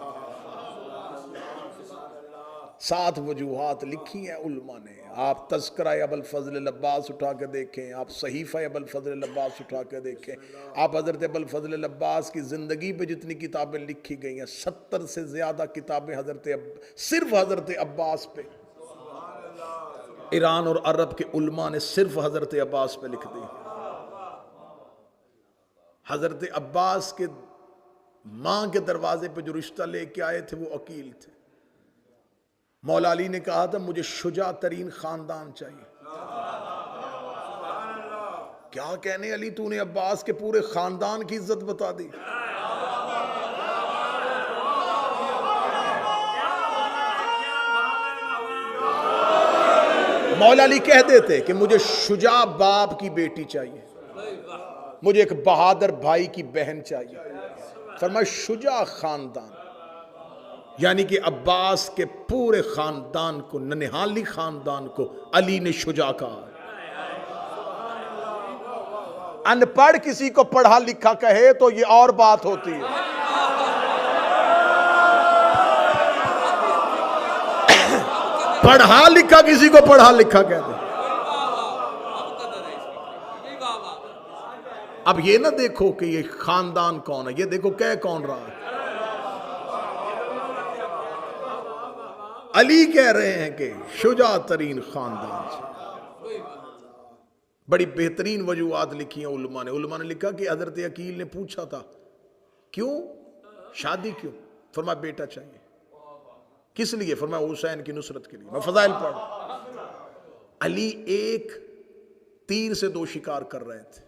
7 وجوہات لکھی ہیں علماء نے۔ آپ تذکرہ ابوالفضل العباس اٹھا کے دیکھیں، آپ صحیفہ ابوالفضل العباس اٹھا کے دیکھیں، آپ حضرت ابوالفضل العباس کی زندگی پہ جتنی کتابیں لکھی گئی ہیں 70 سے زیادہ کتابیں صرف حضرت عباس پہ، ایران اور عرب کے علماء نے صرف حضرت عباس پہ لکھ دی۔ حضرت عباس کے ماں کے دروازے پہ جو رشتہ لے کے آئے تھے وہ عقیل تھے۔ مولا علی نے کہا تھا مجھے شجاع ترین خاندان چاہیے۔ کیا کہنے علی، تو نے عباس کے پورے خاندان کی عزت بتا دی۔ مولا علی کہہ دیتے کہ مجھے شجاع باپ کی بیٹی چاہیے، مجھے ایک بہادر بھائی کی بہن چاہیے۔ فرمایا شجاع خاندان، یعنی کہ عباس کے پورے خاندان کو، ننہالی خاندان کو علی نے شجاع کہا۔ ان پڑھ کسی کو پڑھا لکھا کہے تو یہ اور بات ہوتی ہے۔ پڑھا لکھا کسی کو پڑھا لکھا کہتے۔ اب یہ نہ دیکھو کہ یہ خاندان کون ہے، یہ دیکھو کہہ کون رہا ہے۔ علی کہہ رہے ہیں کہ شجاع ترین خاندان سے۔ بڑی بہترین وجوہات لکھی ہیں علماء نے لکھا کہ حضرت عقیل نے پوچھا تھا کیوں شادی کیوں؟ فرمایا بیٹا چاہیے۔ کس لیے؟ فرمایا حسین کی نصرت کے لیے۔ میں فضائل پڑھ، علی ایک تیر سے 2 شکار کر رہے تھے.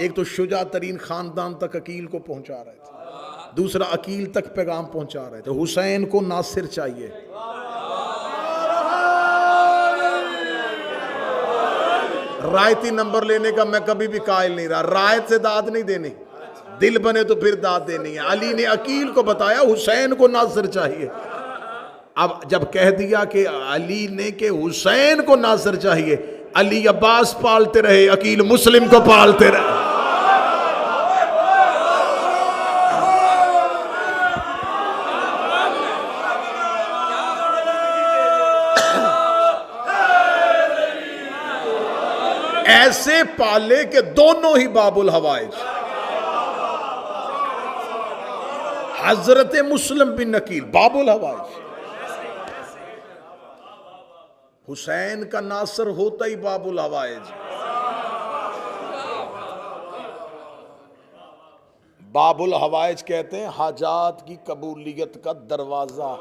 ایک تو شجاع ترین خاندان تک عقیل کو پہنچا رہے تھے, دوسرا عقیل تک پیغام پہنچا رہے تھے. حسین کو ناصر چاہیے. رائتی نمبر لینے کا میں کبھی بھی قائل نہیں رہا. رائت سے داد نہیں دینی, دل بنے تو پھر داد دینی ہے. علی نے عقیل کو بتایا حسین کو ناصر چاہیے. اب جب کہہ دیا کہ علی نے کہ حسین کو ناصر چاہیے, علی عباس پالتے رہے, عقیل مسلم کو پالتے رہے. ایسے پالے کہ دونوں ہی باب الحوائج. حضرت مسلم بن عقیل باب الحوائج, حسین کا ناصر ہوتا ہی باب الحوائج. باب الحوائج کہتے ہیں حاجات کی قبولیت کا دروازہ,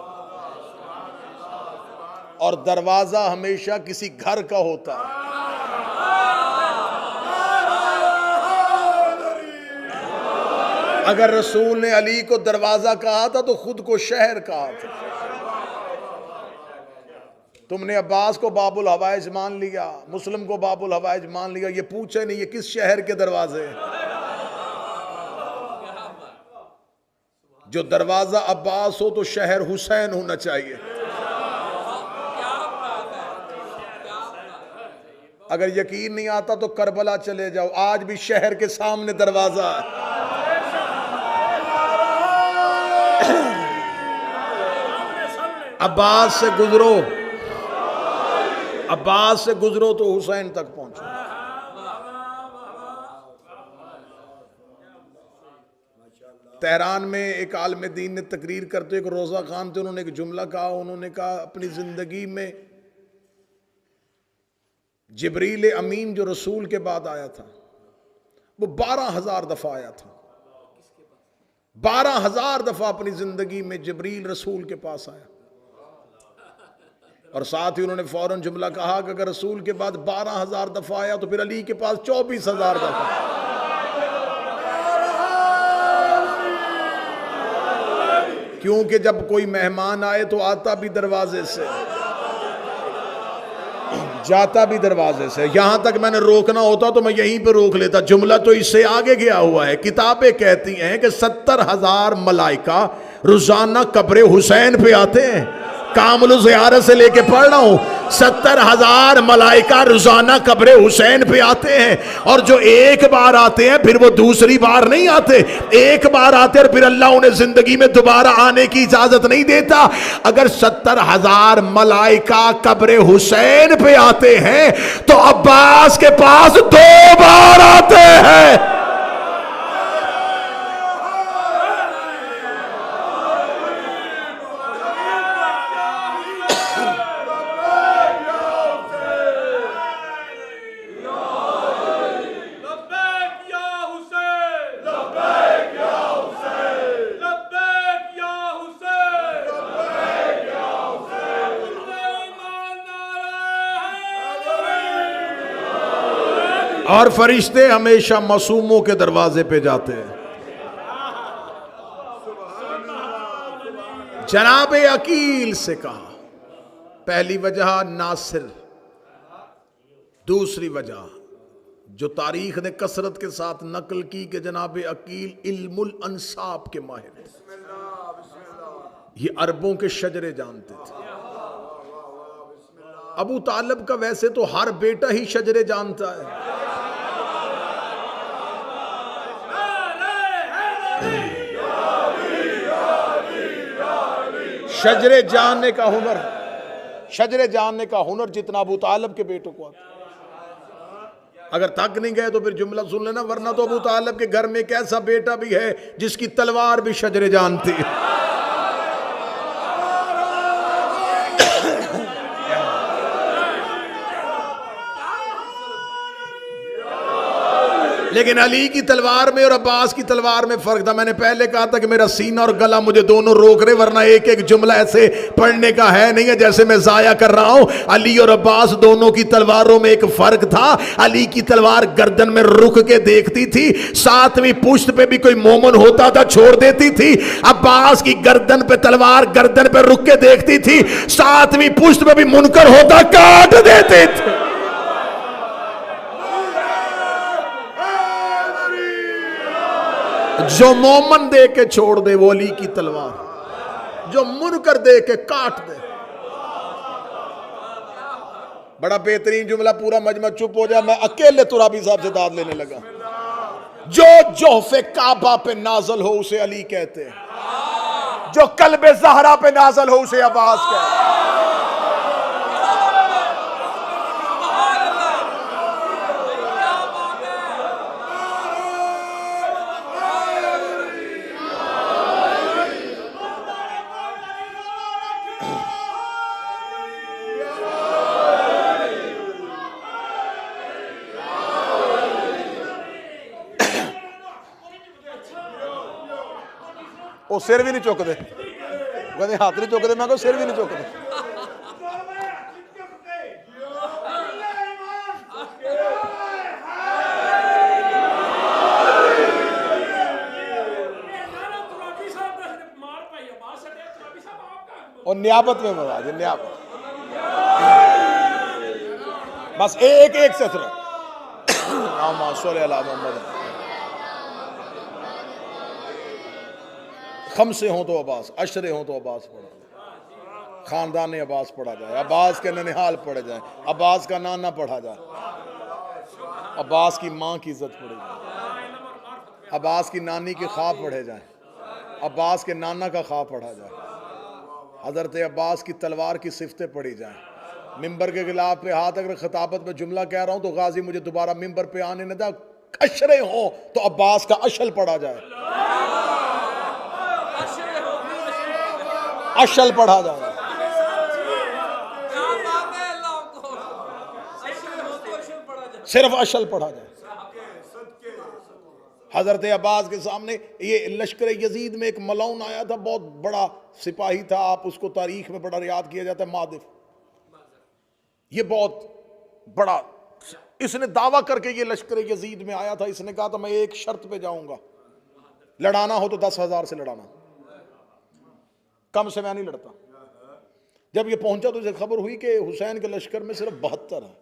اور دروازہ ہمیشہ کسی گھر کا ہوتا ہے. اگر رسول نے علی کو دروازہ کہا تھا تو خود کو شہر کہا تھا. تم نے عباس کو باب الحوائج مان لیا, مسلم کو باب الحوائج مان لیا, یہ پوچھے نہیں یہ کس شہر کے دروازے ہیں. جو دروازہ عباس ہو تو شہر حسین ہونا چاہیے. اگر یقین نہیں آتا تو کربلا چلے جاؤ, آج بھی شہر کے سامنے دروازہ ہے. عباس سے گزرو, عباس سے گزرو تو حسین تک پہنچو. تہران میں ایک عالم دین نے تقریر کرتے, ایک روزہ خان تھے, انہوں نے ایک جملہ کہا. انہوں نے کہا اپنی زندگی میں جبریل امین جو رسول کے بعد آیا تھا وہ 12,000 دفعہ آیا تھا. 12,000 دفعہ اپنی زندگی میں جبریل رسول کے پاس آیا. اور ساتھ ہی انہوں نے فوراً جملہ کہا کہ اگر رسول کے بعد 12,000 دفعہ آیا تو پھر علی کے پاس 24,000 دفعہ. کیونکہ جب کوئی مہمان آئے تو آتا بھی دروازے سے, جاتا بھی دروازے سے. یہاں تک میں نے روکنا ہوتا تو میں یہیں پہ روک لیتا, جملہ تو اس سے آگے گیا ہوا ہے. کتابیں کہتی ہیں کہ 70,000 ملائکہ روزانہ قبر حسین پہ آتے ہیں. کامل زیارت سے لے کے پڑھ رہا ہوں, 70,000 ملائکہ روزانہ قبر حسین پہ آتے ہیں. اور جو ایک بار آتے ہیں پھر وہ دوسری بار نہیں آتے, ایک بار آتے اور پھر اللہ انہیں زندگی میں دوبارہ آنے کی اجازت نہیں دیتا. اگر 70,000 ملائکہ قبر حسین پہ آتے ہیں تو عباس کے پاس 2 بار آتے ہیں. اور فرشتے ہمیشہ معصوموں کے دروازے پہ جاتے ہیں. جناب عقیل سے کہا, پہلی وجہ ناصر, دوسری وجہ جو تاریخ نے کثرت کے ساتھ نقل کی کہ جناب عقیل علم الانساب کے ماہر تھے. یہ عربوں کے شجرے جانتے تھے. ابو طالب کا ویسے تو ہر بیٹا ہی شجرے جانتا ہے. شجرے جاننے کا ہنر, شجرے جاننے کا ہنر جتنا ابو طالب کے بیٹوں کو آتا. اگر تک نہیں گئے تو پھر جملہ سن لینا, ورنہ تو ابو طالب کے گھر میں ایک ایسا بیٹا بھی ہے جس کی تلوار بھی شجرے جانتی ہے. لیکن علی کی تلوار میں اور عباس کی تلوار میں فرق تھا. میں نے پہلے کہا تھا کہ میرا سینہ اور گلا مجھے دونوں روک رہے, ورنہ ایک ایک جملہ ایسے پڑھنے کا ہے نہیں ہے جیسے میں ضائع کر رہا ہوں. علی اور عباس دونوں کی تلواروں میں ایک فرق تھا. علی کی تلوار گردن میں رک کے دیکھتی تھی, ساتویں پشت پہ بھی کوئی مومن ہوتا تھا چھوڑ دیتی تھی. عباس کی گردن پہ تلوار گردن پہ رک کے دیکھتی تھی, ساتویں پشت پہ بھی منکر ہوتا کاٹ دیتے تھے. جو مومن دے کے چھوڑ دے وہ علی کی تلوار, جو منکر دے کے کاٹ دے. بڑا بہترین جملہ, پورا مجمع چپ ہو جائے, میں اکیلے ترابی صاحب سے داد لینے لگا. جو جوف کعبہ پہ نازل ہو اسے علی کہتے ہیں, جو قلب زہرا پہ نازل ہو اسے عباس کہتے ہیں. وہ سر بھی نہیں چک دے, کہتے ہاتھ نہیں چک دے, میں کہو سر بھی نہیں چک دے. اور نیابت میں مراد, نیابت بس ایک ایک سے سنو. اللہم صلی علی محمد. خمسے ہوں تو عباس, عشرے ہوں تو عباس پڑھا جائے, خاندان عباس پڑھا جائے, عباس کے ننہال پڑھے جائیں, عباس کا نانا پڑھا جائے, عباس کی ماں کی عزت پڑھے جائے, عباس کی نانی کے خواب پڑھے جائیں, عباس کے نانا کا خواب پڑھا جائے, حضرت عباس کی تلوار کی صفتیں پڑھی جائیں. ممبر کے خلاف پہ ہاتھ اگر خطابت میں جملہ کہہ رہا ہوں تو غازی مجھے دوبارہ ممبر پہ آنے نہ دے. عشرے ہوں تو عباس کا اشل پڑھا جائے, اشل پڑھا جائے, صرف اشل پڑھا جائے. حضرت عباس کے سامنے یہ لشکر یزید میں ایک ملعون آیا تھا, بہت بڑا سپاہی تھا, آپ اس کو تاریخ میں بڑا یاد کیا جاتا ہے, مادف. یہ بہت بڑا, اس نے دعویٰ کر کے یہ لشکر یزید میں آیا تھا. اس نے کہا تھا میں ایک شرط پہ جاؤں گا, لڑانا ہو تو 10,000 سے لڑانا, کم سے میں نہیں لڑتا. جب یہ پہنچا تو اسے خبر ہوئی کہ حسین کے لشکر میں صرف 72 ہیں.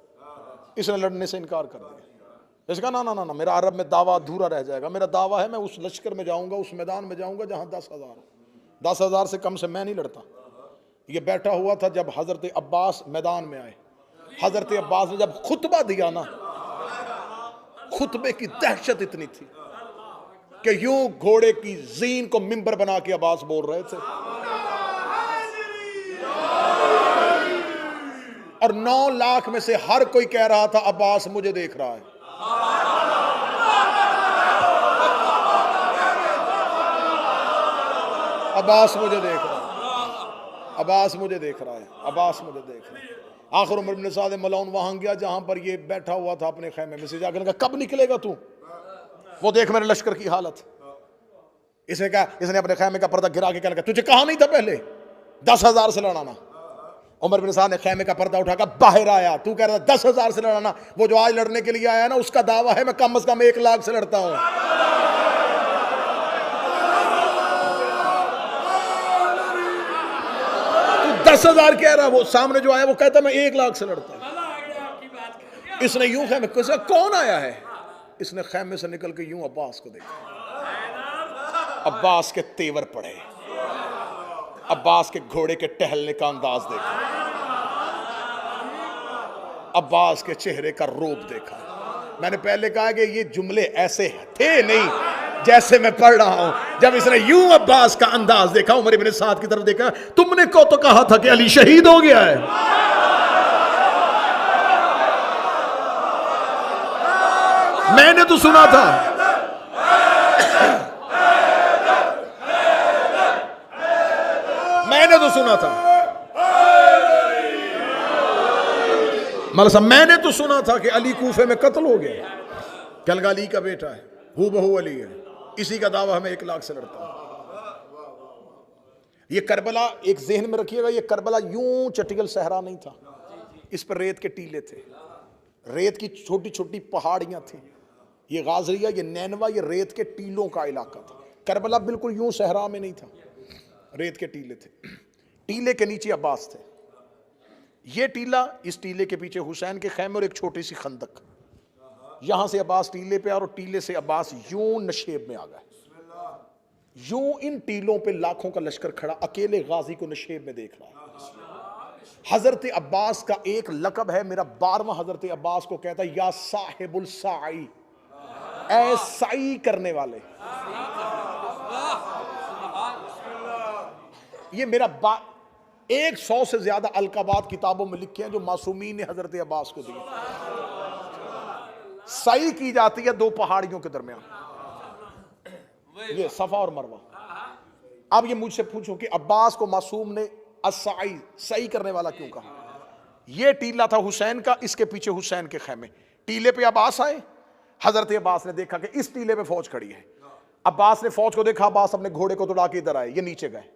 اس نے لڑنے سے انکار کر دیا. اس کا نا میرا عرب میں دعویٰ ادھورا رہ جائے گا. میرا دعویٰ ہے میں اس لشکر میں جاؤں گا, اس میدان میں جاؤں گا جہاں 10,000 ہیں. 10,000 سے کم سے میں نہیں لڑتا. یہ بیٹھا ہوا تھا جب حضرت عباس میدان میں آئے. حضرت عباس نے جب خطبہ دیا نا, خطبے کی دہشت اتنی تھی کہ یوں گھوڑے کی زین کو ممبر بنا کے عباس بول رہے تھے, اور 9 لاکھ میں سے ہر کوئی کہہ رہا تھا عباس مجھے دیکھ رہا ہے. عباس مجھے دیکھ رہا ہے, عباس مجھے دیکھ رہا ہے, عباس مجھے دیکھ رہا ہے. آخر عمر بن سعد ملعون وہاں گیا جہاں پر یہ بیٹھا ہوا تھا اپنے خیمے میں سے. جا کر کہا کب نکلے گا تو, وہ دیکھ میرے لشکر کی حالت. اس نے کہا, اس نے اپنے خیمے کا پردہ گرا کے کہا تجھے کہا نہیں تھا پہلے 10,000 سے لڑانا. عمر بن سعد نے خیمے کا پردہ اٹھا کر باہر آیا. تو کہہ رہا 10,000 سے لڑانا, وہ جو آج لڑنے کے لیے آیا نا اس کا دعویٰ ہے میں کم از کم 1 لاکھ سے لڑتا ہوں. تو 10,000 کہہ رہا, وہ سامنے جو آیا وہ کہتا میں 1 لاکھ سے لڑتا ہوں. اس نے یوں خیمے کون آیا ہے, اس نے خیمے سے نکل کے یوں عباس کو دیکھا. عباس کے تیور پڑے, عباس کے گھوڑے کے ٹہلنے کا انداز دیکھا, عباس کے چہرے کا روپ دیکھا. میں نے پہلے کہا کہ یہ جملے ایسے تھے نہیں جیسے میں پڑھ رہا ہوں. جب اس نے یوں عباس کا انداز دیکھا, عمر بن سعد کی طرف دیکھا, تم نے کو تو کہا تھا کہ علی شہید ہو گیا ہے. میں نے تو سنا تھا, میں نے تو سنا تھا, مطلب میں نے تو سنا تھا کہ علی کوفے میں قتل ہو گیا. کلگا علی کا بیٹا ہے، ہو بہو علی ہے، اسی کا دعویٰ ہمیں 1 لاکھ سے لڑتا ہے۔ یہ کربلا ایک ذہن میں رکھیے گا، یہ کربلا یوں چٹیل صحرا نہیں تھا، اس پر ریت کے ٹیلے تھے، ریت کی چھوٹی چھوٹی پہاڑیاں تھیں۔ یہ غازریہ، یہ نینوا، یہ ریت کے ٹیلوں کا علاقہ تھا۔ کربلا بالکل یوں صحرا میں نہیں تھا، ریت کے ٹیلے تھے، ٹیلے کے نیچے عباس تھے۔ یہ ٹیلہ، اس ٹیلے کے پیچھے حسین کے خیمے اور ایک چھوٹی سی خندق، یہاں سے عباس ٹیلے پہ اور ٹیلے سے عباس یوں نشیب میں آ گئے۔ یوں ان ٹیلوں پہ لاکھوں کا لشکر کھڑا، اکیلے غازی کو نشیب میں دیکھ رہا ہے۔ حضرت عباس کا ایک لقب ہے، میرا 12واں حضرت عباس کو کہتا ہے یا صاحب السعی، اے سعی کرنے والے۔ یہ میرا 100 سے زیادہ القابات کتابوں میں لکھے ہیں جو معصومین نے حضرت عباس کو دیے۔ سعی کی جاتی ہے 2 پہاڑیوں کے درمیان، یہ صفا اور مروہ۔ اب یہ مجھ سے پوچھو کہ عباس کو معصوم نے السعی، سعی کرنے والا کیوں کہا؟ یہ ٹیلہ تھا حسین کا، اس کے پیچھے حسین کے خیمے، ٹیلے پہ عباس آئے۔ حضرت عباس نے دیکھا کہ اس ٹیلے پہ فوج کھڑی ہے، عباس نے فوج کو دیکھا، عباس اپنے گھوڑے کو دوڑا کے ادھر آئے، یہ نیچے گئے،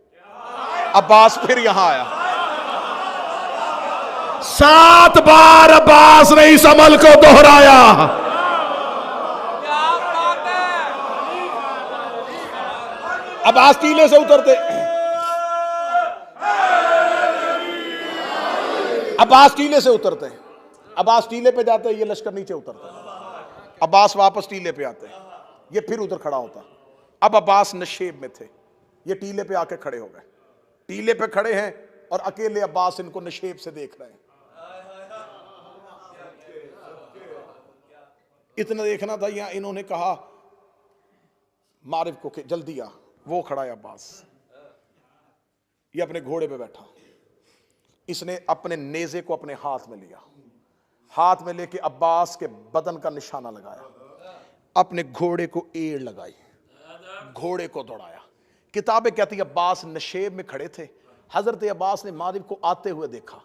عباس پھر یہاں آیا۔ 7 بار عباس نے اس عمل کو دہرایا۔ عباس ٹیلے سے اترتے، عباس ٹیلے سے اترتے، عباس ٹیلے پہ جاتے، یہ لشکر نیچے اترتا، عباس واپس ٹیلے پہ آتے، یہ پھر ادھر کھڑا ہوتا۔ اب عباس نشیب میں تھے، یہ ٹیلے پہ آ کے کھڑے ہو گئے، ٹیلے پہ کھڑے ہیں اور اکیلے عباس ان کو نشیب سے دیکھ رہے ہیں۔ اتنا دیکھنا تھا، یہاں انہوں نے کہا معرف کو کہ جلدی آ، وہ کھڑا ہے عباس، یہ اپنے گھوڑے پہ بیٹھا، اس نے اپنے نیزے کو اپنے ہاتھ میں لیا، ہاتھ میں لے کے عباس کے بدن کا نشانہ لگایا، اپنے گھوڑے کو ایڑ لگائی، گھوڑے کو دوڑایا۔ کتابیں کہتی عباس نشیب میں کھڑے تھے، حضرت عباس نے معرف کو آتے ہوئے دیکھا،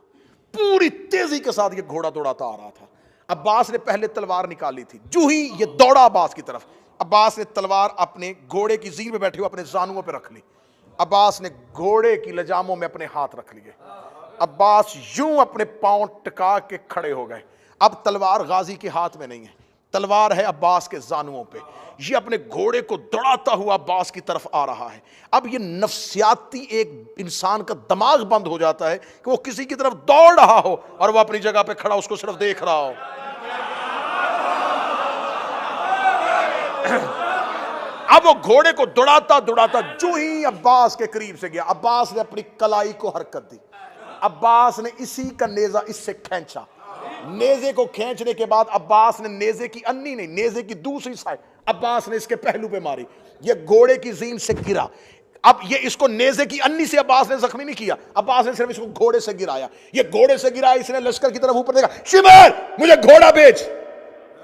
پوری تیزی کے ساتھ یہ گھوڑا دوڑاتا آ رہا تھا۔ عباس نے پہلے تلوار نکالی تھی، جو ہی یہ دوڑا عباس کی طرف، عباس نے تلوار اپنے گھوڑے کی زین پہ بیٹھے ہوئے اپنے زانوؤں پہ رکھ لی، عباس نے گھوڑے کی لجاموں میں اپنے ہاتھ رکھ لیے، عباس یوں اپنے پاؤں ٹکا کے کھڑے ہو گئے۔ اب تلوار غازی کے ہاتھ میں نہیں ہے، تلوار ہے عباس کے زانوؤں پہ، یہ اپنے گھوڑے کو دوڑاتا ہوا عباس کی طرف آ رہا ہے۔ اب یہ نفسیاتی ایک انسان کا دماغ بند ہو جاتا ہے کہ وہ کسی کی طرف دوڑ رہا ہو اور وہ اپنی جگہ پہ کھڑا اس کو صرف دیکھ رہا ہو۔ اب وہ گھوڑے کو دوڑاتا دوڑاتا جو ہی عباس کے قریب سے گیا، عباس نے اپنی کلائی کو حرکت دی، عباس نے اسی کا نیزہ اس سے کھینچا، نیزے کو کھینچنے کے بعد عباس نے نیزے کی انی نہیں، نیزے کی دوسری سائڈ عباس نے اس کے پہلو پہ ماری، یہ گھوڑے کی زین سے گرا۔ اب یہ اس کو نیزے کی انی سے عباس نے زخمی نہیں کیا، عباس نے صرف اس کو گھوڑے سے گرایا، یہ گھوڑے سے گرایا، اس نے لشکر کی طرف اوپر دیکھا، شمر مجھے گھوڑا بیچ،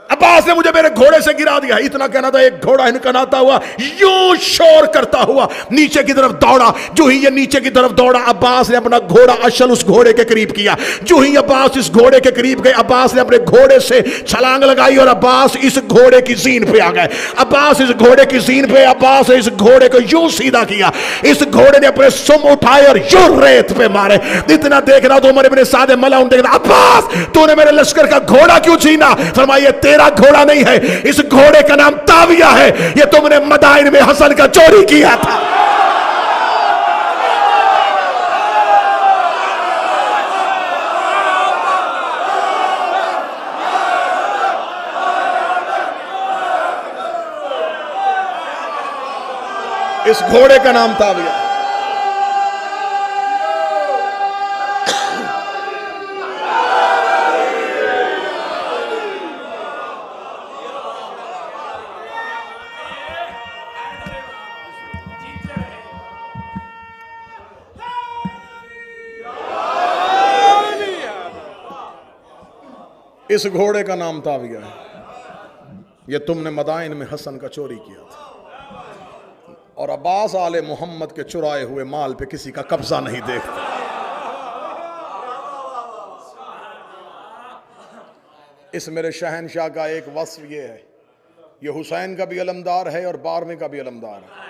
عباس نے مجھے میرے گھوڑے سے گرا دیا۔ اتنا کہنا تھا، ایک گھوڑا ہنکناتا ہوا یوں شور کرتا ہوا نیچے کی طرف دوڑا، جو ہی یہ نیچے کی طرف دوڑا عباس نے اپنا گھوڑا اشل اس گھوڑے کے قریب کیا، جو ہی عباس اس گھوڑے کے قریب گئے عباس نے اپنے گھوڑے سے چھلانگ لگائی اور عباس اس گھوڑے کی زین پہ آ گئے، عباس اس گھوڑے کی زین پہ، عباس نے اس گھوڑے کو یوں سیدھا کیا، اس گھوڑے نے اپنے سم اٹھائے اور یوں ریت پہ مارے۔ اتنا دیکھنا تو عمر ابن سعد ملعون دیکھنا، عباس تو نے میرے لشکر کا گھوڑا کیوں چھینا؟ فرمایا یہ تیرا گھوڑا نہیں ہے، اس گھوڑے کا نام تاویہ ہے، یہ تم نے مدائن میں حسن کا چوری کیا تھا۔ اس گھوڑے کا نام تاویہ۔ اس گھوڑے کا نام تاویہ ہے، یہ تم نے مدائن میں حسن کا چوری کیا تھا، اور عباس آل محمد کے چرائے ہوئے مال پہ کسی کا قبضہ نہیں دیکھتا۔ اس میرے شہنشاہ کا ایک وصف یہ ہے یہ حسین کا بھی علمدار ہے اور 12ویں کا بھی علمدار ہے۔